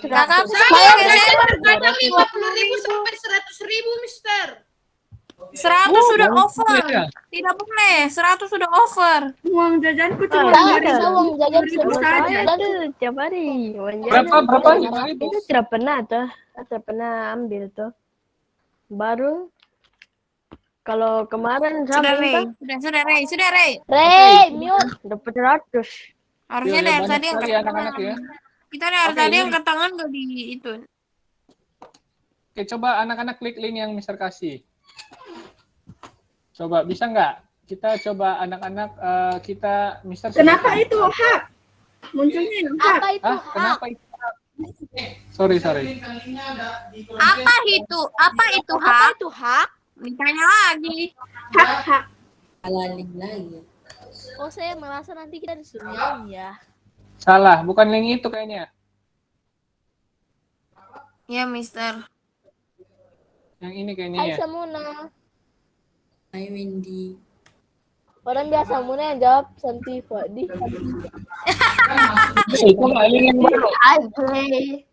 Kakak Saya biasanya 50.000 sampai 100.000, Mister. 100 sudah bagus over. ya. Tidak boleh, 100 sudah over. Uang jajanku cuma Saya uang jajan 5.000 sebesar saja. Itu tiap hari uang jajan. Berapa? 5.000? Itu tidak pernah tuh. Saya tidak pernah ambil tuh. Baru kalau kemarin Sudah, saya Rey. minta Sudah, Rey. Rey, mute. dapat 100. Harusnya Iya, dari banyak tadi sekali angkat anak-anak tangan. ya. Kita dari Oke, tadi ini- angkat tangan gak di itu. Oke, coba anak-anak klik link yang Mister kasih. Coba, bisa nggak? Kita coba anak-anak, kita Mister. Kenapa itu hak? Munculnya yang hak. Apa itu? Hah? Kenapa itu? Sorry. Apa itu? Apa itu hak? Ditanya lagi. Hak. Oh, saya merasa nanti kita disuruh nyanyi ya. Salah, bukan link itu kayaknya. Ya, Mister. Yang ini kayaknya Hai ya. Samuna. Hai Wendy. Orang biasa Muna yang jawab Santiva. Di. Itu nggak link yang baru. Hai Grey.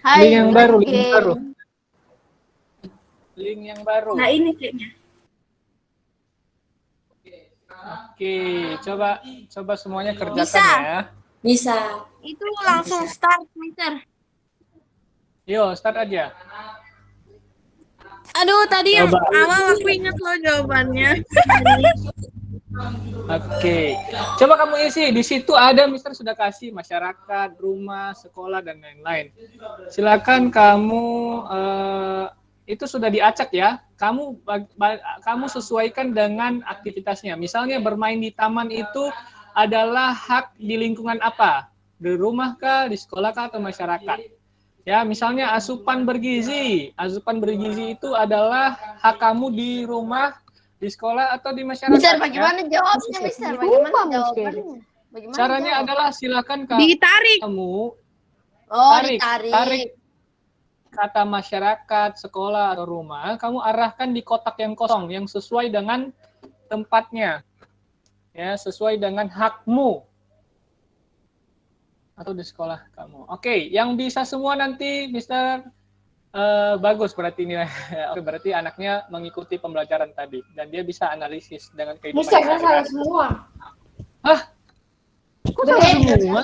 Hai. Link yang baru, link yang Grey. baru. Link yang baru. Nah ini kayaknya. Oke, coba semuanya kerjakan Bisa. ya. Bisa. Itu langsung start, Mister. Yo, start aja. Aduh, tadi yang Coba. awal aku ingat loh jawabannya. Oke, coba kamu isi. Di situ ada Mister sudah kasih masyarakat, rumah, sekolah dan lain-lain. Silakan kamu itu sudah diacak ya. Kamu sesuaikan dengan aktivitasnya. Misalnya bermain di taman itu adalah hak di lingkungan apa? Di rumah kah, di sekolah kah, atau masyarakat? Ya, misalnya asupan bergizi. Asupan bergizi itu adalah hak kamu di rumah, di sekolah, atau di masyarakat. Mister, ya. bagaimana jawabnya, Mister? Bagaimana jawabannya? Bagaimana Caranya jawab? adalah silakan kamu Ditarik. Oh, tarik ditarik. kata masyarakat, sekolah, atau rumah, kamu arahkan di kotak yang kosong yang sesuai dengan tempatnya. Ya, sesuai dengan hakmu. Atau di sekolah kamu. Oke, yang bisa semua nanti Mister bagus berarti ini. Berarti anaknya mengikuti pembelajaran tadi dan dia bisa analisis dengan kehidupan sehari-hari. semua. Hah? Kok salah semua?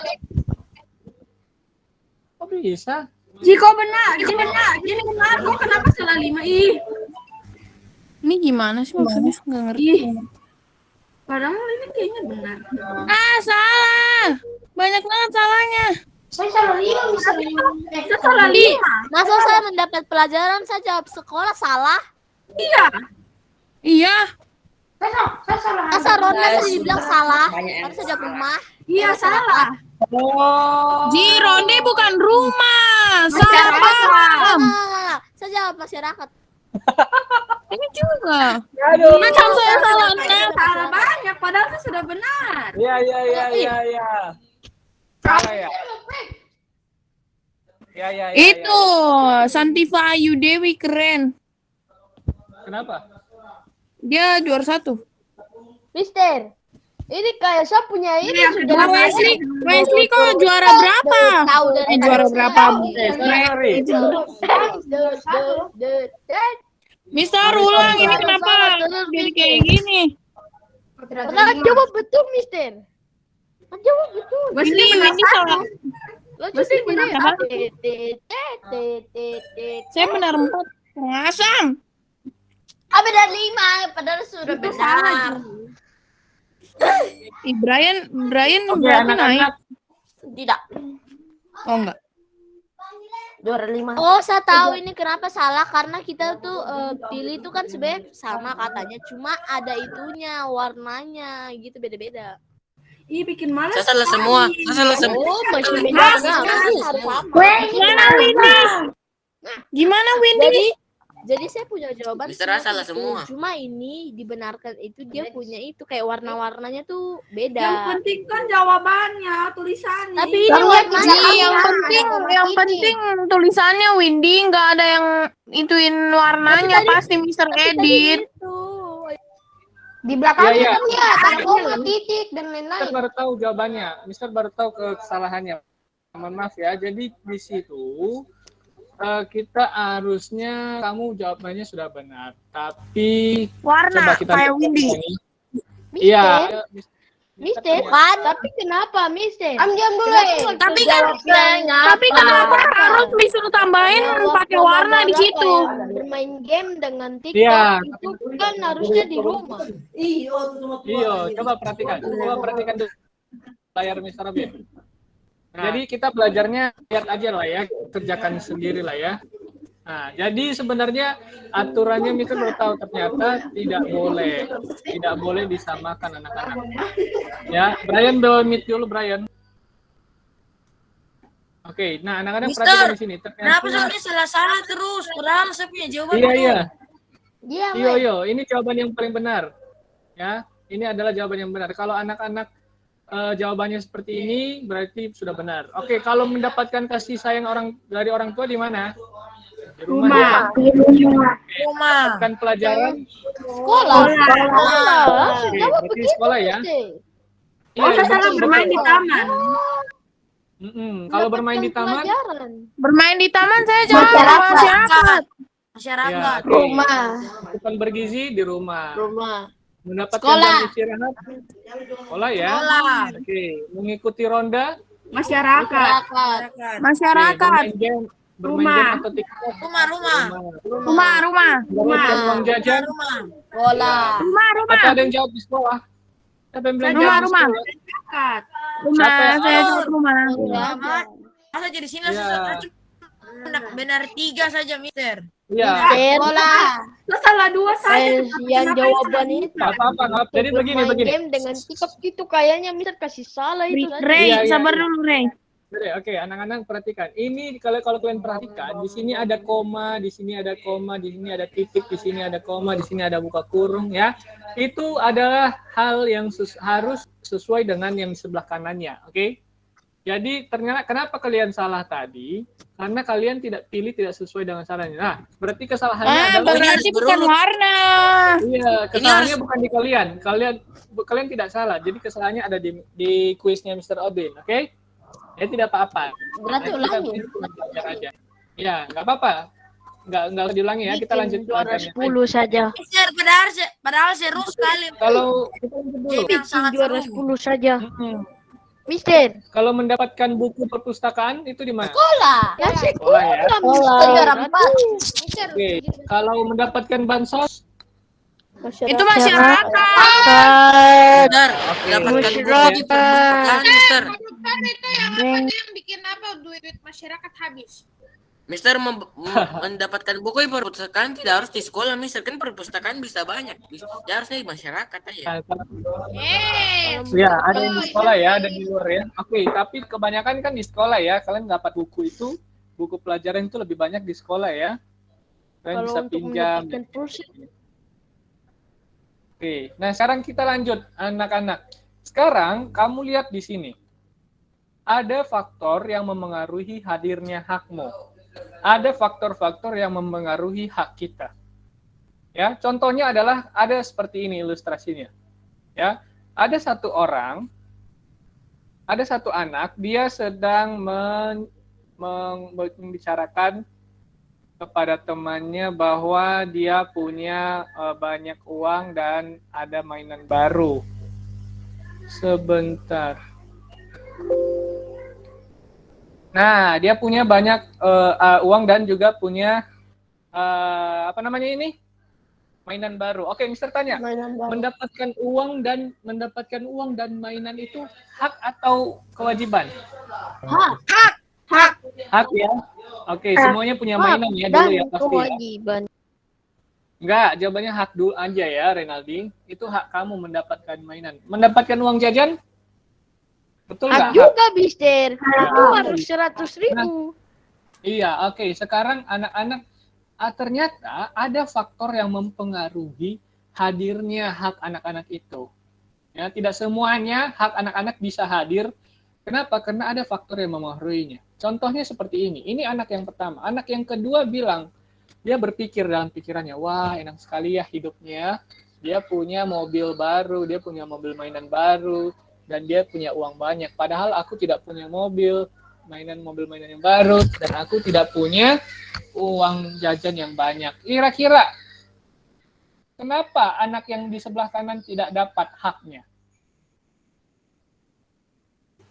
Kok bisa? Jiko benar. Ini benar. Kok kenapa salah 5? Ih. Ini gimana sih maksudnya? Nggak ngerti. Ih. Padahal ini kayaknya benar. Ah, salah. Banyak banget salahnya. Saya salah 5, Mister. Saya salah 5. Masa saya mendapat pelajaran saya jawab sekolah salah? Iya. Masa Ronda saya dibilang salah? Harus saya jawab rumah. Iya salah. Oh. Ji, ronde bukan rumah. Masyarakat. Salah paham. Saya jawab masyarakat. Ini juga. Aduh. Macam saya salah Salah banyak. Padahal itu sudah benar. Ya. Salah ya. Ya. Itu Santiva Ayu Dewi keren. Kenapa? Dia juara 1. Mister, ini kayak saya punya ini Yang sudah kedua, Wesley kok juara berapa? Tahu dari Juara berapa? Sorry. Mister ulang ini kenapa jadi kayak gini? Pernah jawab betul, Mister. Jawab betul. Wesley Ini benar salah. Lo Wesley cuci benar Saya benar 4. Pengasam. Beda 5, padahal sudah Itu salah. benar. Ih, Brian Oke, berarti naik. anak-anak. Tidak. Oh enggak. Juara 5. Oh, saya tahu ini kenapa salah karena kita tuh pilih itu kan sebenarnya sama katanya, cuma ada itunya, warnanya gitu beda-beda. Ih, bikin malas. Saya salah semua. Oh, masih beda. Harus sama. Gimana Windy? Gimana Windy? Jadi saya punya jawaban. Mister A salah itu. semua. Cuma ini dibenarkan itu dia punya itu kayak warna-warnanya tuh beda. Yang penting kan jawabannya, tulisannya. Tapi ini warnanya yang penting tulisannya Windy, nggak ada yang ituin warnanya, pasti Mister edit. Di belakangnya Iya, kan ya, ada koma, titik dan Mister lain-lain. baru tahu jawabannya. Mister baru tahu kesalahannya. Mohon maaf ya. Jadi di situ kita harusnya kamu jawabannya sudah benar. Tapi Warna coba kita kayak lihat Windy. ini. Iya. Mister, kan? tapi kenapa Mister? Diam dulu. Tapi kenapa harus disuruh tambahin pakai warna di situ? Bermain game dengan TikTok Iya. itu kan harusnya di rumah. Iya, coba perhatikan. Coba perhatikan dulu layar Mister Abi. Jadi kita belajarnya lihat aja lah ya, kerjakan sendiri lah ya. Nah, jadi sebenarnya aturannya Mister baru tahu ternyata tidak boleh disamakan anak-anak. Ya, Brian mute dulu Brian. Oke, nah anak-anak Mister, perhatikan di sini. Kenapa soalnya salah-salah terus? Padahal saya punya jawaban. Iya. Iya, Iya, ini jawaban yang paling benar. Ya, ini adalah jawaban yang benar. Kalau anak-anak jawabannya seperti ini berarti sudah benar. Oke, kalau mendapatkan kasih sayang dari orang tua di mana? Di rumah. Rumah. Mendapatkan pelajaran sekolah. Oke, berarti sekolah ya. Oh, saya salah betul, bermain betul. di taman. Kalau bermain di taman, Bermain di taman saya jawab masyarakat. Masyarakat. ya, oke. Rumah. Bukan bergizi di rumah. Mendapatkan Sekolah. jam istirahat, sekolah ya. Sekolah. Oke, mengikuti ronda, Masyarakat. Masyarakat. bermain game atau TikTok, Rumah. Rumah. mendapatkan uang jajan. Bola. Atau ada yang jawab di sekolah? Siapa yang bilang jawab di Rumah. sekolah? Masyarakat. Rumah. Saya jawab rumah. Masa jadi sini Iya. benar 3 saja, Mister. Iya. Bola. Saya salah 2 saja. Yang jawaban itu Nggak apa-apa. Jadi begini. bermain game dengan TikTok itu kayaknya Mister kasih salah itu. Ray, Iya, iya, sabar iya. dulu Ray. Oke, anak-anak perhatikan. Ini kalau kalian perhatikan, di sini ada koma, di sini ada koma, di sini ada titik, di sini ada koma, di sini ada buka kurung ya. Itu adalah hal yang harus sesuai dengan yang sebelah kanannya, oke? Jadi ternyata kenapa kalian salah tadi? Karena kalian tidak sesuai dengan sarannya. Nah, berarti kesalahannya adalah Berarti bukan warna. iya, kesalahannya bukan di kalian. Kalian tidak salah. Jadi kesalahannya ada di kuisnya Mr. Obin, oke? Ya tidak apa-apa. Berarti Kita ulangi. belajar aja. Ya, nggak apa-apa. Nggak usah diulangi ya. Kita lanjut juara pelajarannya. 10 saja. Mister, padahal seru sekali. Kalau kita lanjut dulu. Game yang sangat Juara seru. 10 saja. Mm-mm. Mister. Kalau mendapatkan buku perpustakaan itu di mana? Bola. Ya Sekolah ya. Juara 4. Oke. Kalau mendapatkan bansos, Itu masyarakat. Benar. Mendapatkan buku di perpustakaan, Mister. Yang bikin apa duit masyarakat habis. Mister mendapatkan buku di perpustakaan tidak harus di sekolah, Mister. Kan perpustakaan bisa banyak. Ya harusnya di masyarakat aja. ya ada yang di sekolah ya, ada di luar ya. Oke, tapi kebanyakan kan di sekolah ya. Kalian dapat buku itu, buku pelajaran itu lebih banyak di sekolah ya. Kalian Kalau bisa untuk pinjam. mendapatkan pulsa, Oke, nah sekarang kita lanjut anak-anak. Sekarang kamu lihat di sini. Ada faktor yang memengaruhi hadirnya hakmu. Ada faktor-faktor yang memengaruhi hak kita. Ya, contohnya adalah ada seperti ini ilustrasinya. Ya, ada satu anak, dia sedang membicarakan kepada temannya bahwa dia punya banyak uang dan ada mainan baru. Sebentar. Nah, dia punya banyak uang dan juga punya apa namanya ini? Mainan baru. Oke, Mister tanya. Mendapatkan uang dan mainan itu hak atau kewajiban? Hak ya. Oke, semuanya punya mainan ya dulu ya pasti ya. kewajiban. Enggak, jawabannya hak dulu aja ya, Renaldi. Itu hak kamu mendapatkan mainan. Mendapatkan uang jajan? Betul Hak nggak? juga, Mister. Itu harus 100.000. Iya, oke. Sekarang anak-anak ternyata ada faktor yang mempengaruhi hadirnya hak anak-anak itu. Ya, tidak semuanya hak anak-anak bisa hadir. Kenapa? Karena ada faktor yang memengaruhinya. Contohnya seperti ini. Ini anak yang pertama. Anak yang kedua bilang, dia berpikir dalam pikirannya, wah enak sekali ya hidupnya. Dia punya mobil baru, dia punya mobil mainan baru, dan dia punya uang banyak. Padahal aku tidak punya mobil mainan yang baru, dan aku tidak punya uang jajan yang banyak. Kira-kira kenapa anak yang di sebelah kanan tidak dapat haknya?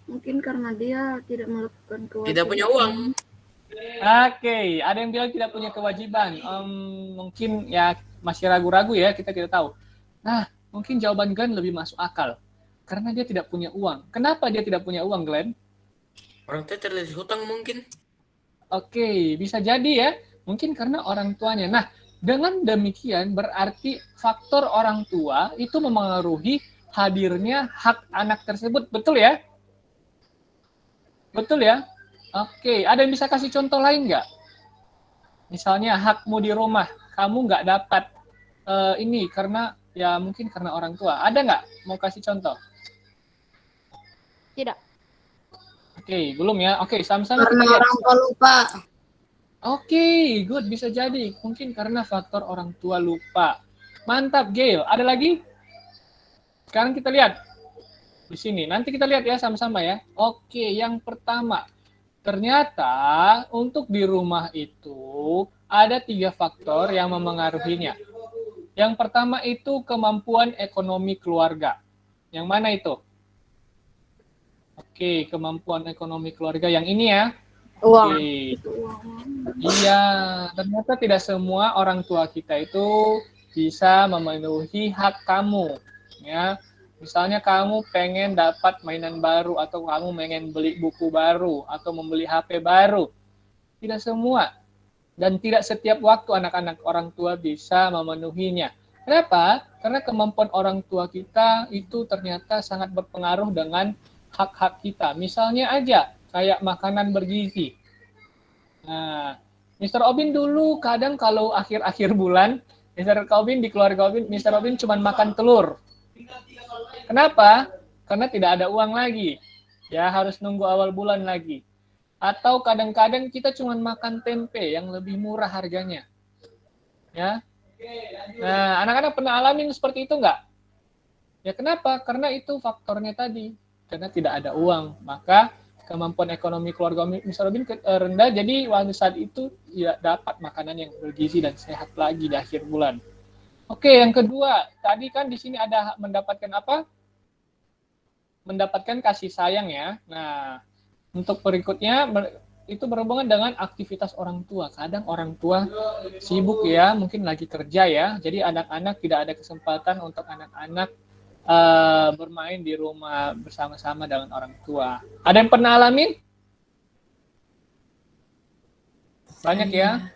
Mungkin karena dia tidak melakukan kewajiban. Tidak punya uang. Oke, ada yang bilang tidak punya kewajiban. Mungkin ya masih ragu-ragu ya, kita tidak tahu. Nah, mungkin jawaban Glenn lebih masuk akal. Karena dia tidak punya uang. Kenapa dia tidak punya uang, Glenn? Orang tua terlilit hutang mungkin. Oke, bisa jadi ya. Mungkin karena orang tuanya. Nah, dengan demikian berarti faktor orang tua itu memengaruhi hadirnya hak anak tersebut. Betul ya? Betul ya? Oke, ada yang bisa kasih contoh lain nggak? Misalnya hakmu di rumah, kamu nggak dapat ini karena ya mungkin karena orang tua. Ada nggak? Mau kasih contoh? Tidak. Oke, belum ya. Oke, sama-sama kita Karena lihat. orang tua lupa. Oke, good. Bisa jadi. Mungkin karena faktor orang tua lupa. Mantap, Gail. Ada lagi? Sekarang kita lihat. Di sini. Nanti kita lihat ya sama-sama ya. Oke, yang pertama. Ternyata untuk di rumah itu ada 3 faktor yang memengaruhinya. Yang pertama itu kemampuan ekonomi keluarga. Yang mana itu? Oke, kemampuan ekonomi keluarga yang ini ya. Uang. Oke. Iya, ternyata tidak semua orang tua kita itu bisa memenuhi hak kamu. Ya, misalnya kamu pengen dapat mainan baru atau kamu pengen beli buku baru atau membeli HP baru. Tidak semua dan tidak setiap waktu anak-anak orang tua bisa memenuhinya. Kenapa? Karena kemampuan orang tua kita itu ternyata sangat berpengaruh dengan hak-hak kita. Misalnya aja kayak makanan bergizi. Nah, Mr. Obin dulu kadang kalau akhir-akhir bulan, Mr. Obin di keluarga Obin, Mr. Obin cuma makan telur. Kenapa? Karena tidak ada uang lagi. Ya, harus nunggu awal bulan lagi. Atau kadang-kadang kita cuma makan tempe yang lebih murah harganya. Ya. Nah, anak-anak pernah alamin seperti itu enggak? Ya, kenapa? Karena itu faktornya tadi. Karena tidak ada uang, maka kemampuan ekonomi keluarga Mr. Robin rendah, jadi waktu saat itu tidak dapat makanan yang bergizi dan sehat lagi di akhir bulan. Oke, yang kedua, tadi kan di sini ada mendapatkan apa? Mendapatkan kasih sayang ya. Nah, untuk berikutnya itu berhubungan dengan aktivitas orang tua. Kadang orang tua sibuk ya, mungkin lagi kerja ya, jadi anak-anak tidak ada kesempatan untuk anak-anak bermain di rumah bersama-sama dengan orang tua. Ada yang pernah alamin? Banyak ya?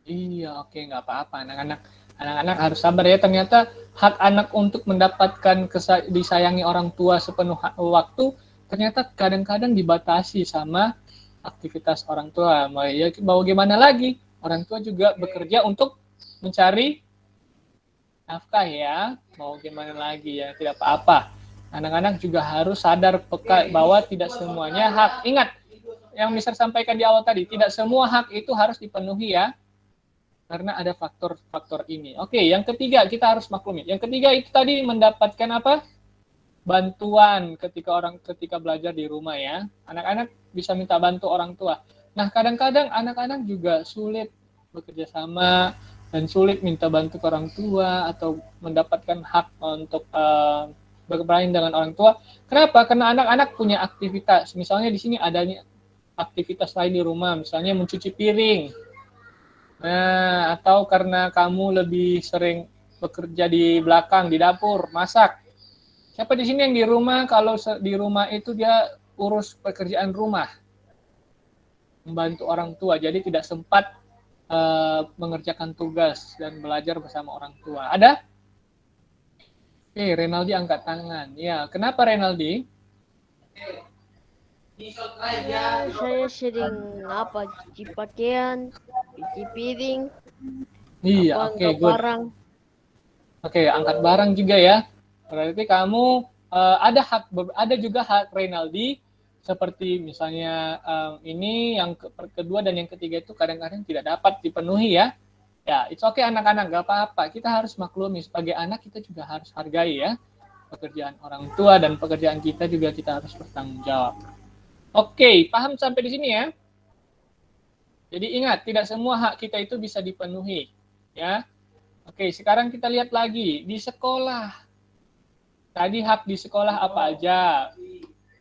Iya, oke, nggak apa-apa. Anak-anak harus sabar ya. Ternyata hak anak untuk mendapatkan disayangi orang tua sepenuh waktu, ternyata kadang-kadang dibatasi sama aktivitas orang tua. Mau gimana lagi? Orang tua juga bekerja untuk mencari nafkah ya, mau gimana lagi ya, tidak apa-apa. Anak-anak juga harus sadar peka bahwa tidak semuanya hak. Ingat, yang Mister sampaikan di awal tadi, tidak semua hak itu harus dipenuhi ya, karena ada faktor-faktor ini. Oke, yang ketiga kita harus maklumi. Yang ketiga itu tadi mendapatkan apa? Bantuan ketika belajar di rumah ya. Anak-anak bisa minta bantu orang tua. Nah, kadang-kadang anak-anak juga sulit bekerja sama dan sulit minta bantu ke orang tua atau mendapatkan hak untuk bermain dengan orang tua. Kenapa? Karena anak-anak punya aktivitas. Misalnya di sini adanya aktivitas lain di rumah, misalnya mencuci piring. Nah, atau karena kamu lebih sering bekerja di belakang, di dapur, masak. Siapa di sini yang di rumah, kalau di rumah itu dia urus pekerjaan rumah, membantu orang tua, jadi tidak sempat mengerjakan tugas dan belajar bersama orang tua. Ada? Oke, Renaldi angkat tangan. Ya, kenapa Renaldi? Ya, saya sering cuci pakaian, cuci piring, Iya, apa, oke, angkat good. barang. Oke, angkat barang juga ya. Berarti kamu ada juga hak Reynaldi seperti misalnya ini yang kedua dan yang ketiga itu kadang-kadang tidak dapat dipenuhi ya. Ya, it's okay anak-anak, gak apa-apa. Kita harus maklumi sebagai anak kita juga harus hargai ya pekerjaan orang tua dan pekerjaan kita juga kita harus bertanggung jawab. Oke, paham sampai di sini ya? Jadi ingat, tidak semua hak kita itu bisa dipenuhi ya. Oke, sekarang kita lihat lagi di sekolah. Tadi hak di sekolah apa aja?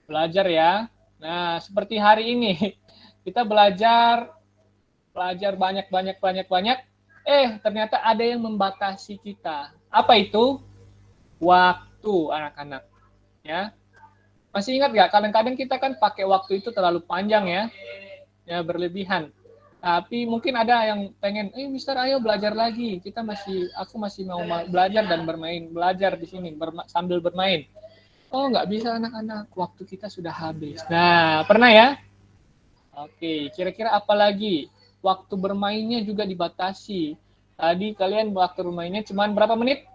Belajar ya. Nah, seperti hari ini kita belajar banyak. Ternyata ada yang membatasi kita. Apa itu? Waktu anak-anak. Ya. Masih ingat nggak? Kadang-kadang kita kan pakai waktu itu terlalu panjang ya. Ya, berlebihan. Tapi mungkin ada yang pengen, Mister ayo belajar lagi. Aku masih mau belajar dan belajar di sini sambil bermain. Oh, nggak bisa anak-anak, waktu kita sudah habis. Nah, pernah ya? Oke, kira-kira apa lagi? Waktu bermainnya juga dibatasi. Tadi kalian waktu bermainnya cuma berapa menit?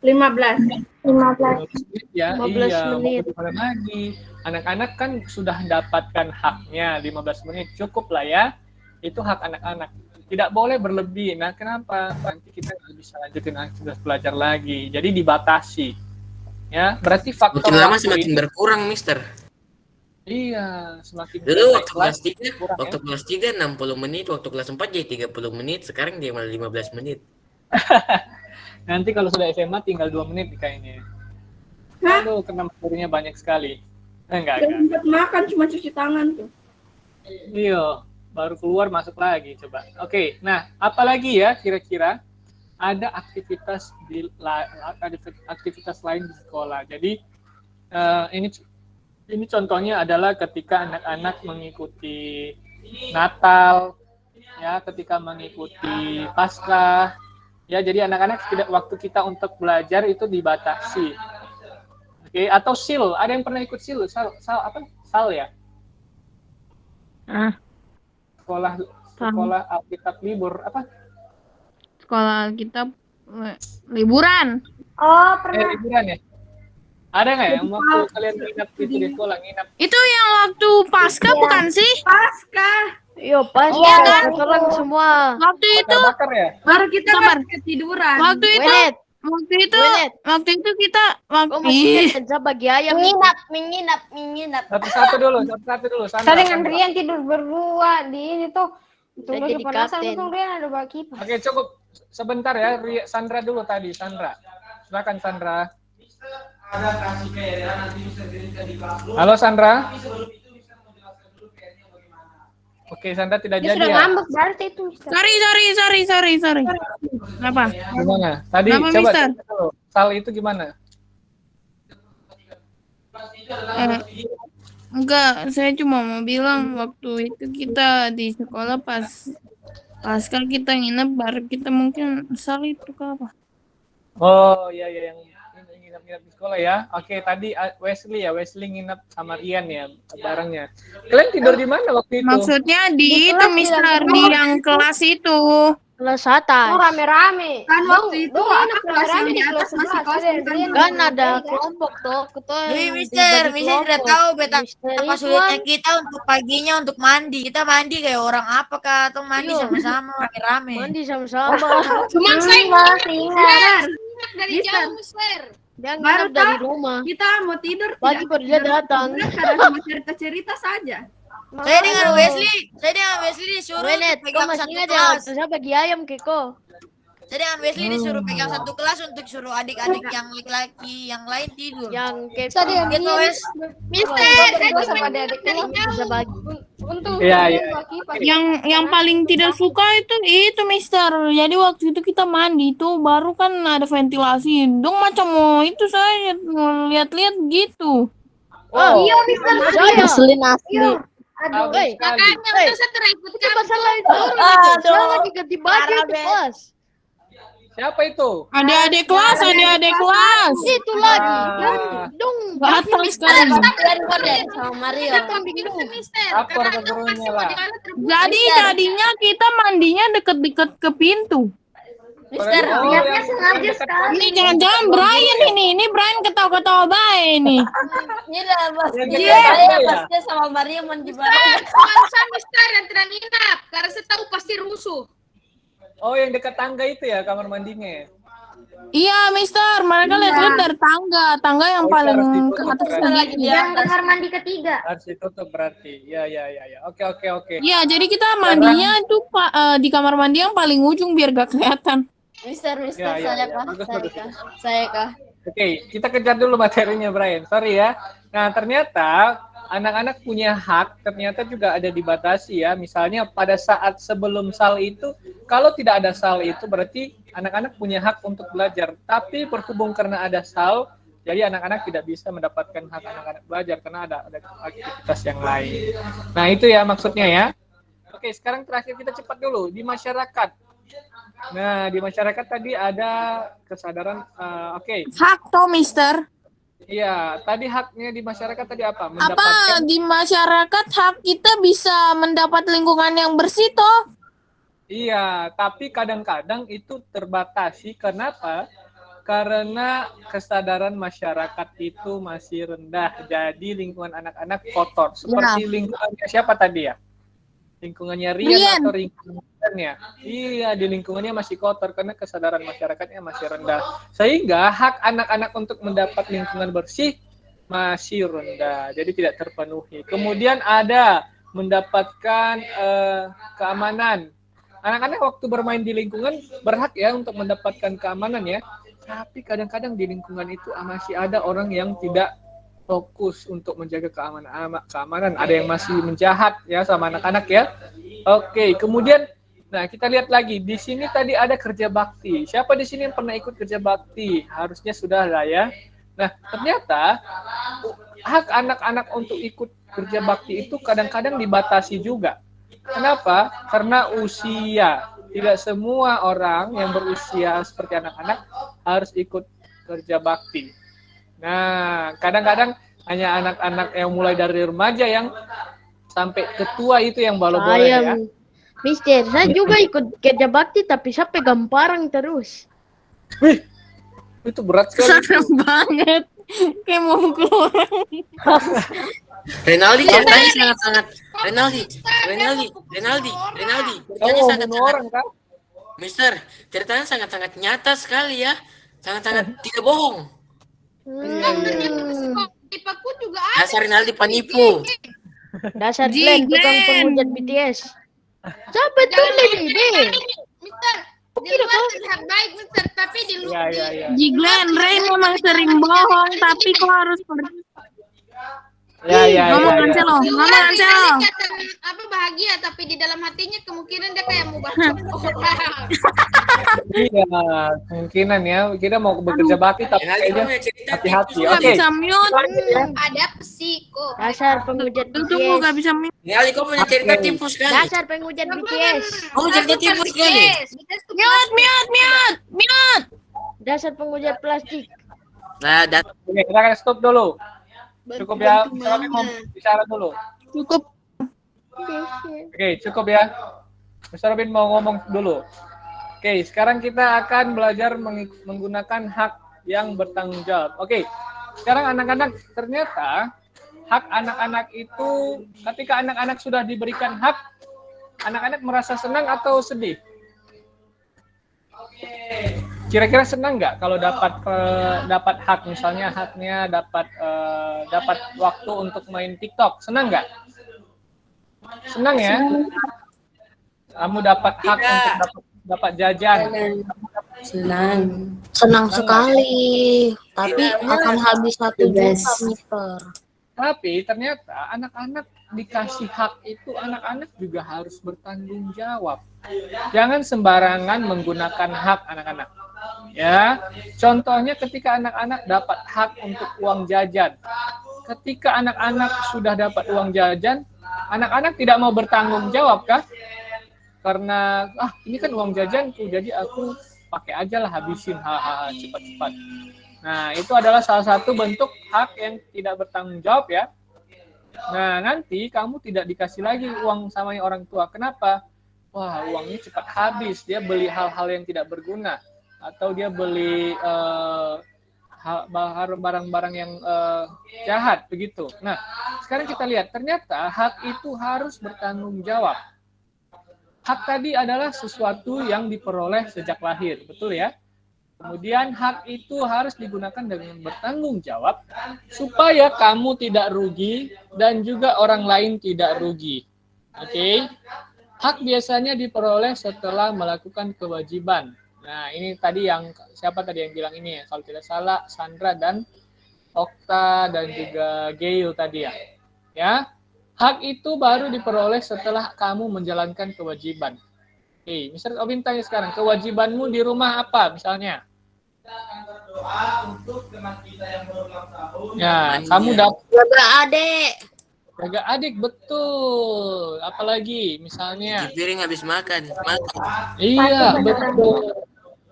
15. 15. menit ya. 15 Iya, menit. mau bagaimana lagi? Anak-anak kan sudah dapatkan haknya 15 menit, cukup lah ya. Itu hak anak-anak. Tidak boleh berlebih. Nah, kenapa? Nanti kita nggak bisa lanjutin aktivitas belajar lagi. Jadi dibatasi. Ya, berarti faktor Makin lama waktu semakin ini- berkurang, Mister. Iya, semakin Dulu naik waktu kelas 3, kurang, waktu ya. kelas 3 60 menit, waktu kelas 4 jadi 30 menit, sekarang dia malah 15 menit. Nanti kalau sudah SMA tinggal 2 menit kayaknya. Hah? Aduh, kena materinya banyak sekali. Enggak. Gak sempat makan, cuma cuci tangan tuh. Iya, baru keluar masuk lagi coba. Oke, nah apalagi ya kira-kira ada aktivitas lain di sekolah. Jadi ini contohnya adalah ketika anak-anak mengikuti Natal, ya, ketika mengikuti Paskah, ya. Jadi anak-anak tidak waktu kita untuk belajar itu dibatasi. Oke, atau SIL. Ada yang pernah ikut SIL? SAL ya? Sekolah Alkitab libur apa? Sekolah Alkitab liburan. Oh, pernah. Liburan ya? Ada nggak yang waktu kalian nginap gitu di sekolah nginap? Itu yang waktu Paskah bukan sih? Paskah. Yo, pas Iya kan? orang semua. Waktu itu Bakar ya? Baru kita Sabar. pas ketiduran. waktu itu Wenet, waktu itu kita kau masih kerja bagi ayam. Menginap. Satu-satu dulu. Sandra, Saya dengan Sandra. Rian tidur berdua di ini tuh. Saya Tunggu jadi kepanasan, kapten. untung Rian ada bawa kipas. Oke, cukup. Sebentar ya. Sandra dulu tadi, Sandra. Silakan Sandra. Halo Sandra. Oke, Sandra tidak Dia jadi sudah ya. ngambek berarti itu. Mister. Sorry. Apa? Gimana? Tadi Kenapa, coba Mister? cerita dulu. Sal itu gimana? Enggak, saya cuma mau bilang waktu itu kita di sekolah pasca kita nginep baru kita mungkin salah itu ke apa? Oh, iya yang nginap di sekolah ya. Oke, tadi Wesley nginap sama Rian ya barengnya. Kalian tidur di mana waktu itu? Maksudnya di itu Mister di yang kelas itu. Kelas atas. Oh, rame-rame. Kan waktu itu Dong, apa enak kelas yang rame-rame di di atas kelas masih 11, kosong ada kan? Rian. Kan ada kelompok toh, ketua Jadi yang Mister dibagi tidak kelompok. tahu betapa Mister sulitnya Ridwan, kita untuk paginya untuk mandi. Kita mandi kayak orang apa kah? Atau mandi Iya. sama-sama rame-rame. mandi sama-sama. Cuma saya ingat. Dari jauh, Dia Baru nginap dari rumah. kita mau tidur. Pagi tidak baru dia tidur. datang. Karena cuma cerita-cerita saja. Saya dengan Wesley disuruh Wenet, untuk kau pegang masih satu ingat ya kelas. waktu saya bagi ayam ke kau? Saya dengan Wesley disuruh pegang satu kelas untuk suruh adik-adik yang laki-laki yang lain tidur. Yang ke Tadi yang Gitu, Rian. Wes. Sama adik bisa bagi. Untung Iya, Rian iya. bawa kipas. Yang paling tidak suka itu Mister. Jadi waktu itu kita mandi itu baru kan ada ventilasi. Dong macam mau itu saya mau lihat-lihat gitu. Oh, Iya, Mister. Saya. Asli asli. Aduh. bagus sekali. Itu masalah itu. Saya lagi ganti baju ke kelas. Siapa itu? Adik-adik kelas, adik-adik kelas. Itu lagi. Ah, Dong. Gatal Ada sekali. bantuan kode sama Mario. lapor ke gurunya lah. Jadi tadinya kita mandinya deket-deket ke pintu. Mister, Oh, Niatnya yang sengaja dekat sekali. Ini jangan-jangan Brian ini Brian ketawa-ketawa baik ini. ini lah Mas. Yang Iya, dekat saya ya? pasnya sama Mario mandi bareng. Sama Mister yang tidak nginap karena saya tahu pasti rusuh. Oh, yang dekat tangga itu ya kamar mandinya ya? Iya, Mister, mereka lihat-lihat dari tangga yang Oh, paling harus ke ditutup atas berarti. sedikit. Yang kamar mandi ketiga. Harus ditutup berarti. Ya. Oke. Iya, jadi kita mandinya itu di kamar mandi yang paling ujung biar gak kelihatan. Mister, Ya, saya kah? bagus, Saya bagus. kah? Saya kah? Oke, kita kejar dulu materinya, Brian. Sorry ya. Nah, ternyata anak-anak punya hak, ternyata juga ada dibatasi ya. Misalnya pada saat sebelum SAL itu, kalau tidak ada SAL itu berarti anak-anak punya hak untuk belajar. Tapi berhubung karena ada SAL, jadi anak-anak tidak bisa mendapatkan hak anak-anak belajar karena ada aktivitas yang lain. Nah, itu ya maksudnya ya. Oke, sekarang terakhir kita cepat dulu di masyarakat. Nah, di masyarakat tadi ada kesadaran, oke. Hak toh, Mister. Iya, tadi haknya di masyarakat tadi apa? Apa di masyarakat hak kita bisa mendapat lingkungan yang bersih toh? Iya, tapi kadang-kadang itu terbatasi. Kenapa? Karena kesadaran masyarakat itu masih rendah. Jadi lingkungan anak-anak kotor. Seperti lingkungannya siapa tadi ya? Lingkungannya Rian atau lingkungannya? Iya, di lingkungannya masih kotor karena kesadaran masyarakatnya masih rendah. Sehingga hak anak-anak untuk mendapat lingkungan bersih masih rendah. Jadi tidak terpenuhi. Kemudian ada mendapatkan keamanan. Anak-anak waktu bermain di lingkungan berhak ya untuk mendapatkan keamanan ya. Tapi kadang-kadang di lingkungan itu masih ada orang yang tidak fokus untuk menjaga keamanan. Ada yang masih menjahat ya sama anak-anak ya. Oke, kemudian nah kita lihat lagi di sini tadi ada kerja bakti. Siapa di sini yang pernah ikut kerja bakti? Harusnya sudah lah ya. Nah, ternyata hak anak-anak untuk ikut kerja bakti itu kadang-kadang dibatasi juga. Kenapa? Karena usia. Tidak semua orang yang berusia seperti anak-anak harus ikut kerja bakti. Nah, kadang-kadang hanya anak-anak yang mulai dari remaja yang sampai ketua itu yang baru boleh ya. Mister, saya juga ikut kerja bakti tapi saya pegang parang terus. Wih, itu berat sekali. Serem banget. Kayak mau mukul orang. Renaldi ceritanya sangat-sangat Renaldi ceritanya Oh, sangat-sangat orang kan? Mister, ceritanya sangat-sangat nyata sekali ya. Sangat-sangat tidak bohong. Ipaku juga ada. Dasar Renaldi penipu. Dasar Glenn, tukang penghujat BTS. Siapa tuh ini? Mister, di luar terlihat baik Mister, tapi di luar Iya. Jiglen, Ray memang sering bohong, tapi kok harus pergi. Ya. Ngomong Anselo. kelihatan apa bahagia, tapi di dalam hatinya kemungkinan dia kayak mau baca orang. Iya, kemungkinan ya. Kita mau bekerja bakti tapi Renaldi kayaknya punya cerita hati-hati. tipu. Gak Oke. bisa mute. Ada psiko. Dasar penghujat Tunggu, BTS. gak bisa mute. Renaldi kau punya cerita tipu sekali. Dasar penghujat BTS. Kamu cerita tipu sekali. Mute. Dasar penghujat plastik. Nah, Oke, kita akan stop dulu. Cukup ya. Kami mau bicara dulu. Cukup. Oke, cukup ya. Mr. Robin mau ngomong dulu. Oke, sekarang kita akan belajar menggunakan hak yang bertanggung jawab. Oke, sekarang anak-anak ternyata hak anak-anak itu ketika anak-anak sudah diberikan hak, anak-anak merasa senang atau sedih? Kira-kira senang nggak kalau dapat hak, misalnya haknya dapat waktu untuk main TikTok, senang nggak? Senang ya? Kamu dapat hak untuk dapat jajan. Senang sekali. Tapi akan habis 1 juta, Mister. Tapi ternyata anak-anak dikasih hak itu, anak-anak juga harus bertanggung jawab. Jangan sembarangan menggunakan hak anak-anak. Ya, contohnya ketika anak-anak dapat hak untuk uang jajan. Ketika anak-anak sudah dapat uang jajan, anak-anak tidak mau bertanggung jawab kah? Karena ini kan uang jajanku, jadi aku pakai aja lah, habisin cepat-cepat. Nah, itu adalah salah satu bentuk hak yang tidak bertanggung jawab ya. Nah, nanti kamu tidak dikasih lagi uang sama orang tua. Kenapa? Wah, uangnya cepat habis. Dia beli hal-hal yang tidak berguna. Atau dia beli barang-barang yang jahat, begitu. Nah, sekarang kita lihat, ternyata hak itu harus bertanggung jawab. Hak tadi adalah sesuatu yang diperoleh sejak lahir, betul ya? Kemudian hak itu harus digunakan dengan bertanggung jawab supaya kamu tidak rugi dan juga orang lain tidak rugi. Oke? Hak biasanya diperoleh setelah melakukan kewajiban. Nah, ini tadi siapa tadi yang bilang ini ya? Kalau tidak salah, Sandra dan Okta dan juga Gail tadi ya. Ya. Hak itu baru diperoleh setelah kamu menjalankan kewajiban. Oke, Mr. Obin tanya sekarang, kewajibanmu di rumah apa misalnya? Ya, kamu dapat Jaga adik. jaga adik, betul. Apalagi misalnya? Cuci piring habis makan. Iya, betul.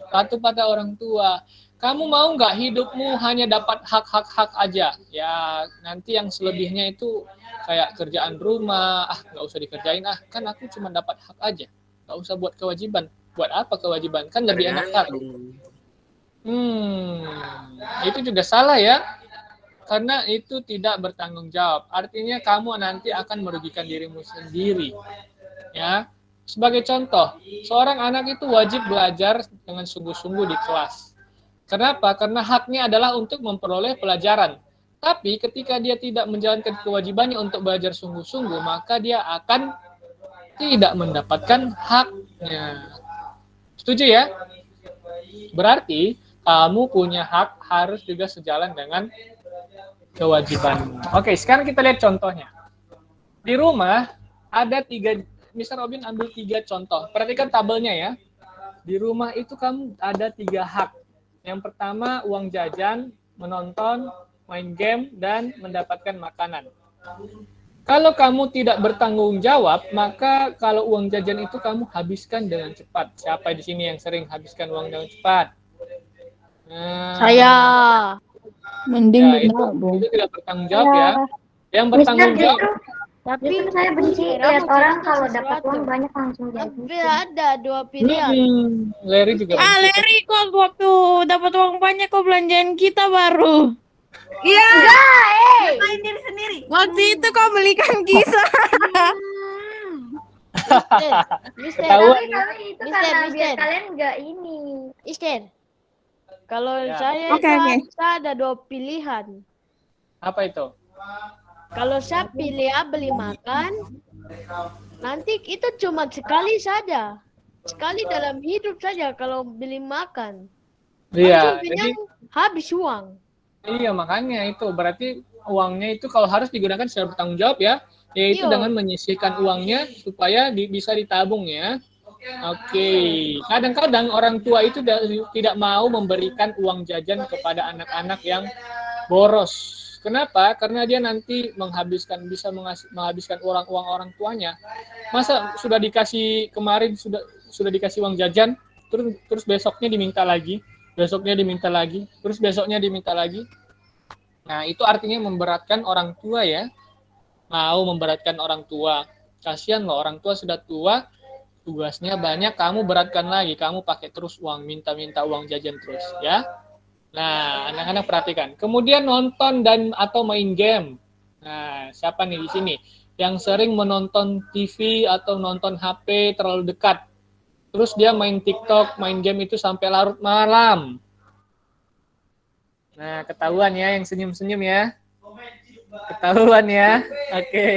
Patuh pada orang tua. Kamu mau nggak hidupmu hanya dapat hak-hak aja? Ya, nanti yang selebihnya itu kayak kerjaan rumah, nggak usah dikerjain, kan aku cuma dapat hak aja. Nggak usah buat kewajiban. Buat apa kewajiban? Kan lebih enak hak. Itu juga salah ya. Karena itu tidak bertanggung jawab. Artinya kamu nanti akan merugikan dirimu sendiri. Ya. Sebagai contoh, seorang anak itu wajib belajar dengan sungguh-sungguh di kelas. Kenapa? Karena haknya adalah untuk memperoleh pelajaran. Tapi ketika dia tidak menjalankan kewajibannya untuk belajar sungguh-sungguh, maka dia akan tidak mendapatkan haknya. Setuju ya? Berarti kamu punya hak harus juga sejalan dengan kewajiban. Oke, sekarang kita lihat contohnya. Di rumah ada 3, Mr. Robin ambil 3 contoh. Perhatikan tabelnya ya. Di rumah itu kamu ada 3 hak. Yang pertama uang jajan, menonton, main game, dan mendapatkan makanan. Kalau kamu tidak bertanggung jawab, maka kalau uang jajan itu kamu habiskan dengan cepat. Siapa di sini yang sering habiskan uang dengan cepat? Nah, Saya. Mending ya, itu tidak bertanggung jawab ya. Yang bertanggung jawab. Tapi saya benci lihat orang kalau dapat uang banyak langsung Tapi jadi. ada 2 pilihan. Larry juga benci. Larry kok waktu dapat uang banyak kok belanjain kita baru. Iya. Ngapain diri sendiri? Waktu itu kau belikan kisah. Mister, Ketahuan. Tapi itu Mister, karena biar Mister. kalian nggak ini. Mister. Kalau Ya. saya Oke, oke. ada 2 pilihan. Apa itu? Kalau saya pilih beli makan, nanti itu cuma sekali saja. Sekali dalam hidup saja kalau beli makan. Iya, Langsung jadi kenyang, habis uang. iya makanya itu berarti uangnya itu kalau harus digunakan secara bertanggung jawab ya, yaitu Iya. dengan menyisihkan uangnya supaya bisa ditabung ya. Oke, kadang-kadang orang tua itu tidak mau memberikan uang jajan kepada anak-anak yang boros. Kenapa? Karena dia nanti bisa menghabiskan uang orang tuanya. Masa sudah dikasih kemarin sudah dikasih uang jajan, terus besoknya diminta lagi, terus besoknya diminta lagi. Nah, itu artinya memberatkan orang tua ya. Mau memberatkan orang tua. Kasihan loh, orang tua sudah tua, tugasnya banyak, kamu beratkan lagi, kamu pakai terus uang, minta uang jajan terus ya. Nah, anak-anak perhatikan. Kemudian nonton atau main game. Nah, siapa nih di sini yang sering menonton TV atau nonton HP terlalu dekat? Terus dia main TikTok, main game itu sampai larut malam. Nah, ketahuan ya yang senyum-senyum ya. Ketahuan ya. Oke.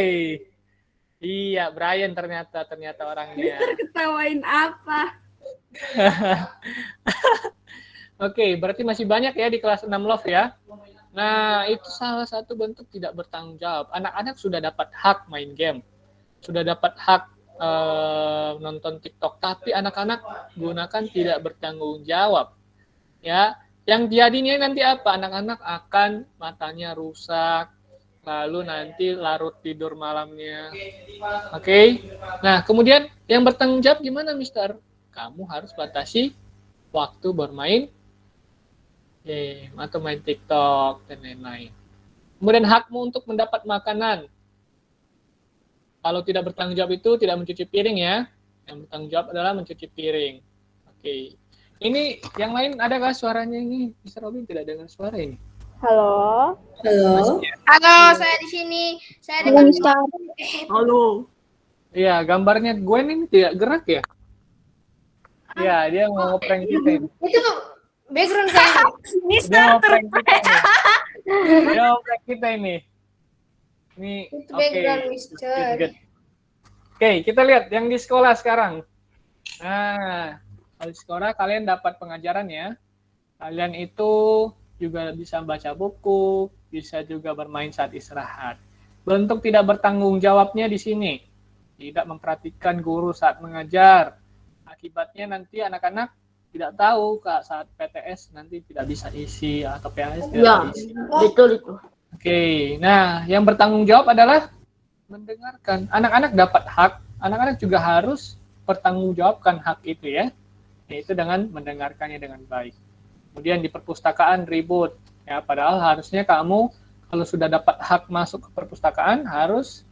Iya, Brian ternyata orangnya. Mister ketawain apa? Oke, berarti masih banyak ya di kelas 6 Love ya. Nah, itu salah satu bentuk tidak bertanggung jawab. Anak-anak sudah dapat hak main game. Sudah dapat hak nonton TikTok, tapi anak-anak gunakan tidak bertanggung jawab. Ya, yang jadinya nanti apa? Anak-anak akan matanya rusak, lalu nanti larut tidur malamnya. Oke. Nah, kemudian yang bertanggung jawab gimana, Mister? Kamu harus batasi waktu bermain game atau main TikTok dan lain-lain. Kemudian hakmu untuk mendapat makanan. Kalau tidak bertanggung jawab itu tidak mencuci piring ya. Yang bertanggung jawab adalah mencuci piring. Oke. Ini yang lain adakah suaranya ini? Mr. Robin tidak dengar suara ini. Halo. Halo. Halo, saya di sini. Saya Halo, dengan Mister. Halo. Iya, gambarnya Gwen ini tidak gerak ya? Iya, dia mau ngeprank kita ini. itu background saya. Dia mau prank kita ini. Dia mau prank kita ini. Ini Itu oke. background Mister. Good. Oke, kita lihat yang di sekolah sekarang. Nah, kalau di sekolah kalian dapat pengajaran ya. Kalian itu juga bisa baca buku, bisa juga bermain saat istirahat. Bentuk tidak bertanggung jawabnya di sini. Tidak memperhatikan guru saat mengajar. Akibatnya nanti anak-anak tidak tahu Kak saat PTS nanti tidak bisa isi atau PAS tidak Ya, bisa isi. betul itu. Oke, nah yang bertanggung jawab adalah mendengarkan. Anak-anak dapat hak, anak-anak juga harus bertanggungjawabkan hak itu ya, yaitu dengan mendengarkannya dengan baik. Kemudian di perpustakaan ribut, ya padahal harusnya kamu kalau sudah dapat hak masuk ke perpustakaan harus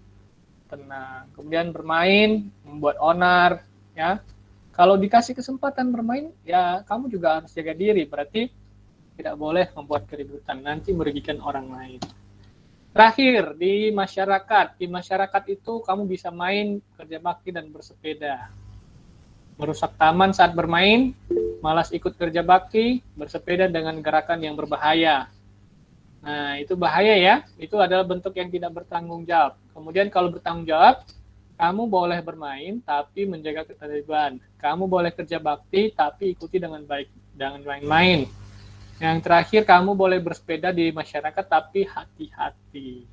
tenang. Kemudian bermain, membuat onar, ya. Kalau dikasih kesempatan bermain, ya kamu juga harus jaga diri. Berarti tidak boleh membuat keributan, nanti merugikan orang lain. Terakhir, di masyarakat itu kamu bisa main, kerja bakti, dan bersepeda. Merusak taman saat bermain, malas ikut kerja bakti, bersepeda dengan gerakan yang berbahaya. Nah, itu bahaya ya, itu adalah bentuk yang tidak bertanggung jawab. Kemudian kalau bertanggung jawab, kamu boleh bermain, tapi menjaga ketertiban. Kamu boleh kerja bakti, tapi ikuti dengan baik, jangan main-main. Yang terakhir, kamu boleh bersepeda di masyarakat, tapi hati-hati.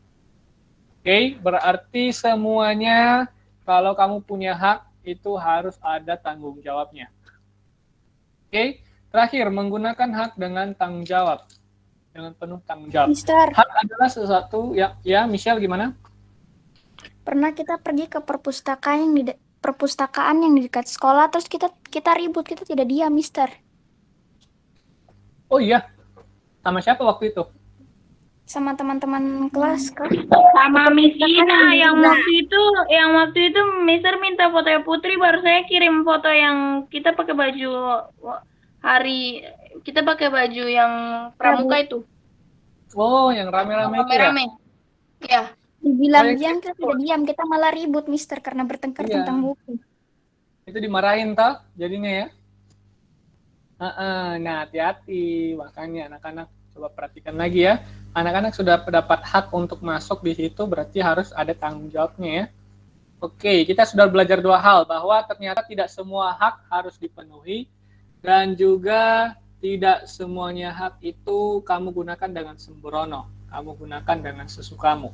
Oke, berarti semuanya kalau kamu punya hak, itu harus ada tanggung jawabnya. Oke, terakhir, menggunakan hak dengan tanggung jawab. Dengan penuh tanggung jawab. Mister, Hak adalah sesuatu, ya Michelle gimana? pernah kita pergi ke perpustakaan yang di dekat sekolah, terus kita ribut, kita tidak diam, Mister. Oh iya, sama siapa waktu itu? Sama teman-teman kelas, Kak. Sama Miss Ina yang waktu itu Mister minta foto Putri, baru saya kirim foto yang kita pakai baju yang pramuka itu. Oh, yang rame-rame itu ya? Rame-rame. Ya. Dibilang diam, kita tidak diam, kita malah ribut, Mister, karena bertengkar Iya. tentang buku. Itu dimarahin toh jadinya ya? Nah, hati-hati, makanya anak-anak coba perhatikan lagi ya. Anak-anak sudah dapat hak untuk masuk di situ, berarti harus ada tanggung jawabnya ya. Oke, kita sudah belajar dua hal, bahwa ternyata tidak semua hak harus dipenuhi, dan juga tidak semuanya hak itu kamu gunakan dengan sembrono, kamu gunakan dengan sesukamu.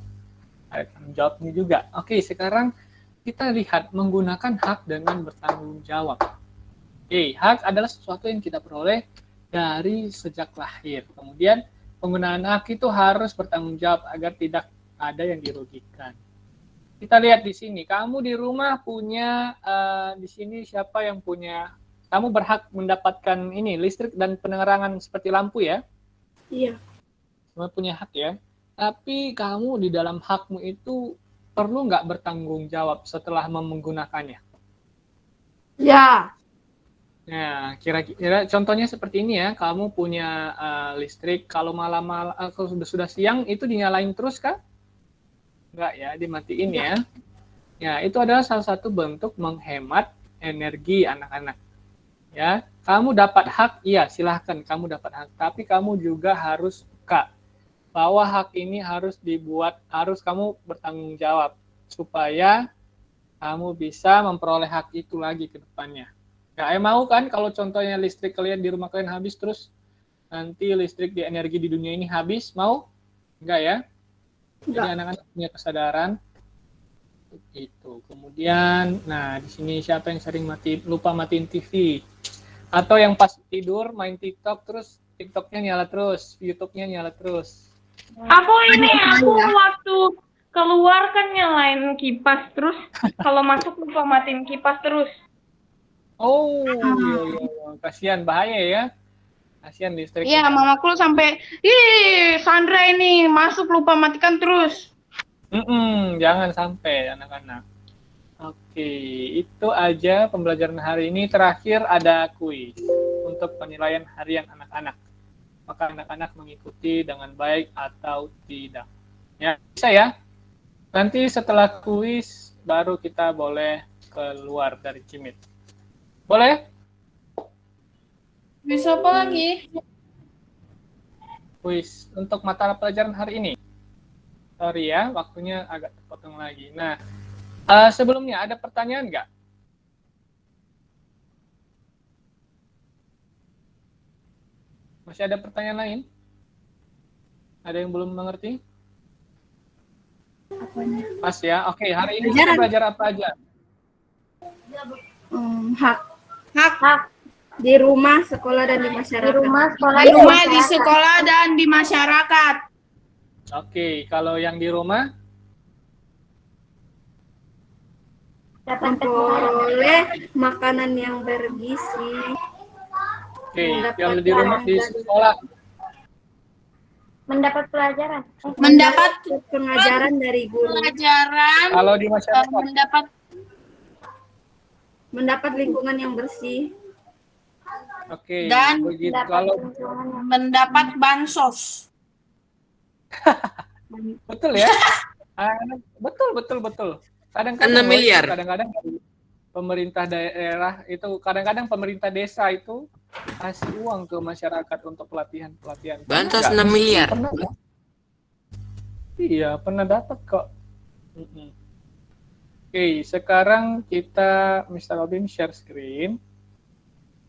Ada tanggung jawabnya juga. Oke, sekarang kita lihat menggunakan hak dengan bertanggung jawab. Oke, hak adalah sesuatu yang kita peroleh dari sejak lahir. Kemudian penggunaan hak itu harus bertanggung jawab agar tidak ada yang dirugikan. Kita lihat di sini, kamu di rumah punya, di sini siapa yang punya, kamu berhak mendapatkan ini, listrik dan penerangan seperti lampu ya? Iya. Semua punya hak ya. Tapi kamu di dalam hakmu itu perlu nggak bertanggung jawab setelah menggunakannya? Ya. Nah, kira-kira contohnya seperti ini ya, kamu punya listrik, kalau malam-malam, kalau sudah siang itu dinyalain terus kah? Enggak ya, dimatiin ya. Ya, itu adalah salah satu bentuk menghemat energi anak-anak. Ya, kamu dapat hak, iya silahkan kamu dapat hak, tapi kamu juga harus peka bahwa hak ini harus kamu bertanggung jawab supaya kamu bisa memperoleh hak itu lagi ke depannya. Ya, mau kan kalau contohnya listrik kalian di rumah kalian habis terus nanti listrik di energi di dunia ini habis, mau? Enggak ya? Jadi anak-anak punya kesadaran itu. Kemudian, nah di sini siapa yang sering lupa matiin TV? Atau yang pas tidur main TikTok terus TikToknya nyala terus, YouTube-nya nyala terus. Aku waktu keluar kan nyalain kipas terus, kalau masuk lupa matiin kipas terus. Oh, iya. Kasihan, bahaya ya. Kasihan listrik. Iya, mamaku sampai, ih, Sandra ini masuk lupa matikan terus. Jangan sampai anak-anak. Oke, itu aja pembelajaran hari ini. Terakhir ada kuis untuk penilaian harian anak-anak. Maka anak-anak mengikuti dengan baik atau tidak. Ya, bisa ya. Nanti setelah kuis baru kita boleh keluar dari Cimit. Boleh? Bisa apa lagi? Kuis untuk mata pelajaran hari ini. Sorry ya, waktunya agak terpotong lagi. Nah, sebelumnya ada pertanyaan nggak? Masih ada pertanyaan lain? Ada yang belum mengerti? Apanya? Pas ya. Oke, hari ini kita belajar apa aja? Hak. Di rumah, sekolah, dan di masyarakat. Di rumah, di sekolah, dan di masyarakat. Oke, kalau yang di rumah? Memperoleh makanan yang bergizi. Oke, yang di rumah di sekolah? Mendapat pelajaran. Mendapat pengajaran dari guru. pelajaran. Kalau di masyarakat? Mendapat lingkungan yang bersih. Oke, dan begitu. Kalau mendapat bansos. betul ya? Betul. Kadang-kadang 6 miliar. Kadang-kadang dari pemerintah daerah itu, kadang-kadang pemerintah desa itu kasih uang ke masyarakat untuk pelatihan. Bansos 6 miliar. Pernah, iya, pernah dapat kok. Oke, sekarang kita Mr. Robin share screen.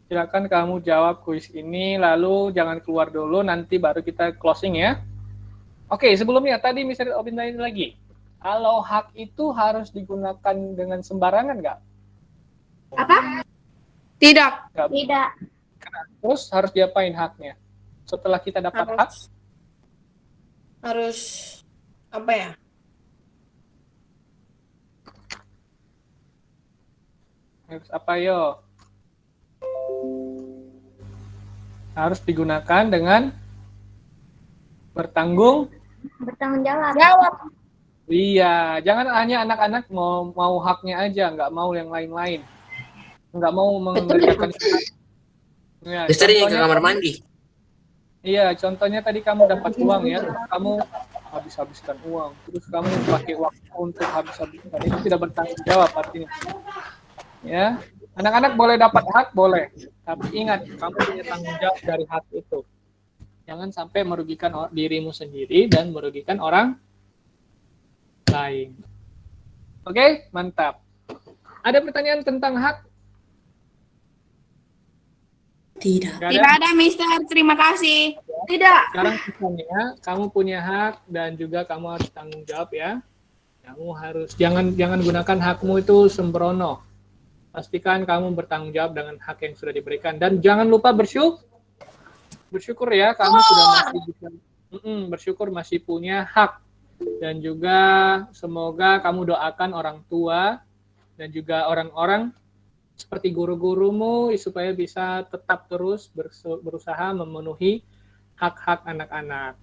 Silakan kamu jawab kuis ini, lalu jangan keluar dulu, nanti baru kita closing ya. Oke, sebelumnya tadi Mr. Robin tanya lagi. Kalau hak itu harus digunakan dengan sembarangan nggak? Apa? Tidak. Tidak. Terus harus diapain haknya? Setelah kita dapat hak? Harus apa ya? Harus apa yo? Harus digunakan dengan bertanggung jawab. Iya, jangan hanya anak-anak mau haknya aja, nggak mau yang lain-lain, nggak mau mengerjakan. Ya, Mister ke kamar mandi. Iya, contohnya tadi kamu dapat uang ya, kamu habis-habiskan uang, terus kamu pakai waktu untuk habis-habiskan, itu tidak bertanggung jawab artinya. Ya, anak-anak boleh dapat hak, boleh, tapi ingat kamu punya tanggung jawab dari hak itu. Jangan sampai merugikan dirimu sendiri dan merugikan orang lain. Oke, mantap. Ada pertanyaan tentang hak? Tidak ada, Mister. Terima kasih. Tidak. Sekarang misalnya, kamu punya hak dan juga kamu harus tanggung jawab ya. Kamu harus jangan gunakan hakmu itu sembrono. Pastikan kamu bertanggung jawab dengan hak yang sudah diberikan dan jangan lupa bersyukur ya, kamu sudah masih bisa bersyukur masih punya hak. Dan juga semoga kamu doakan orang tua dan juga orang-orang seperti guru-gurumu supaya bisa tetap terus berusaha memenuhi hak-hak anak-anak.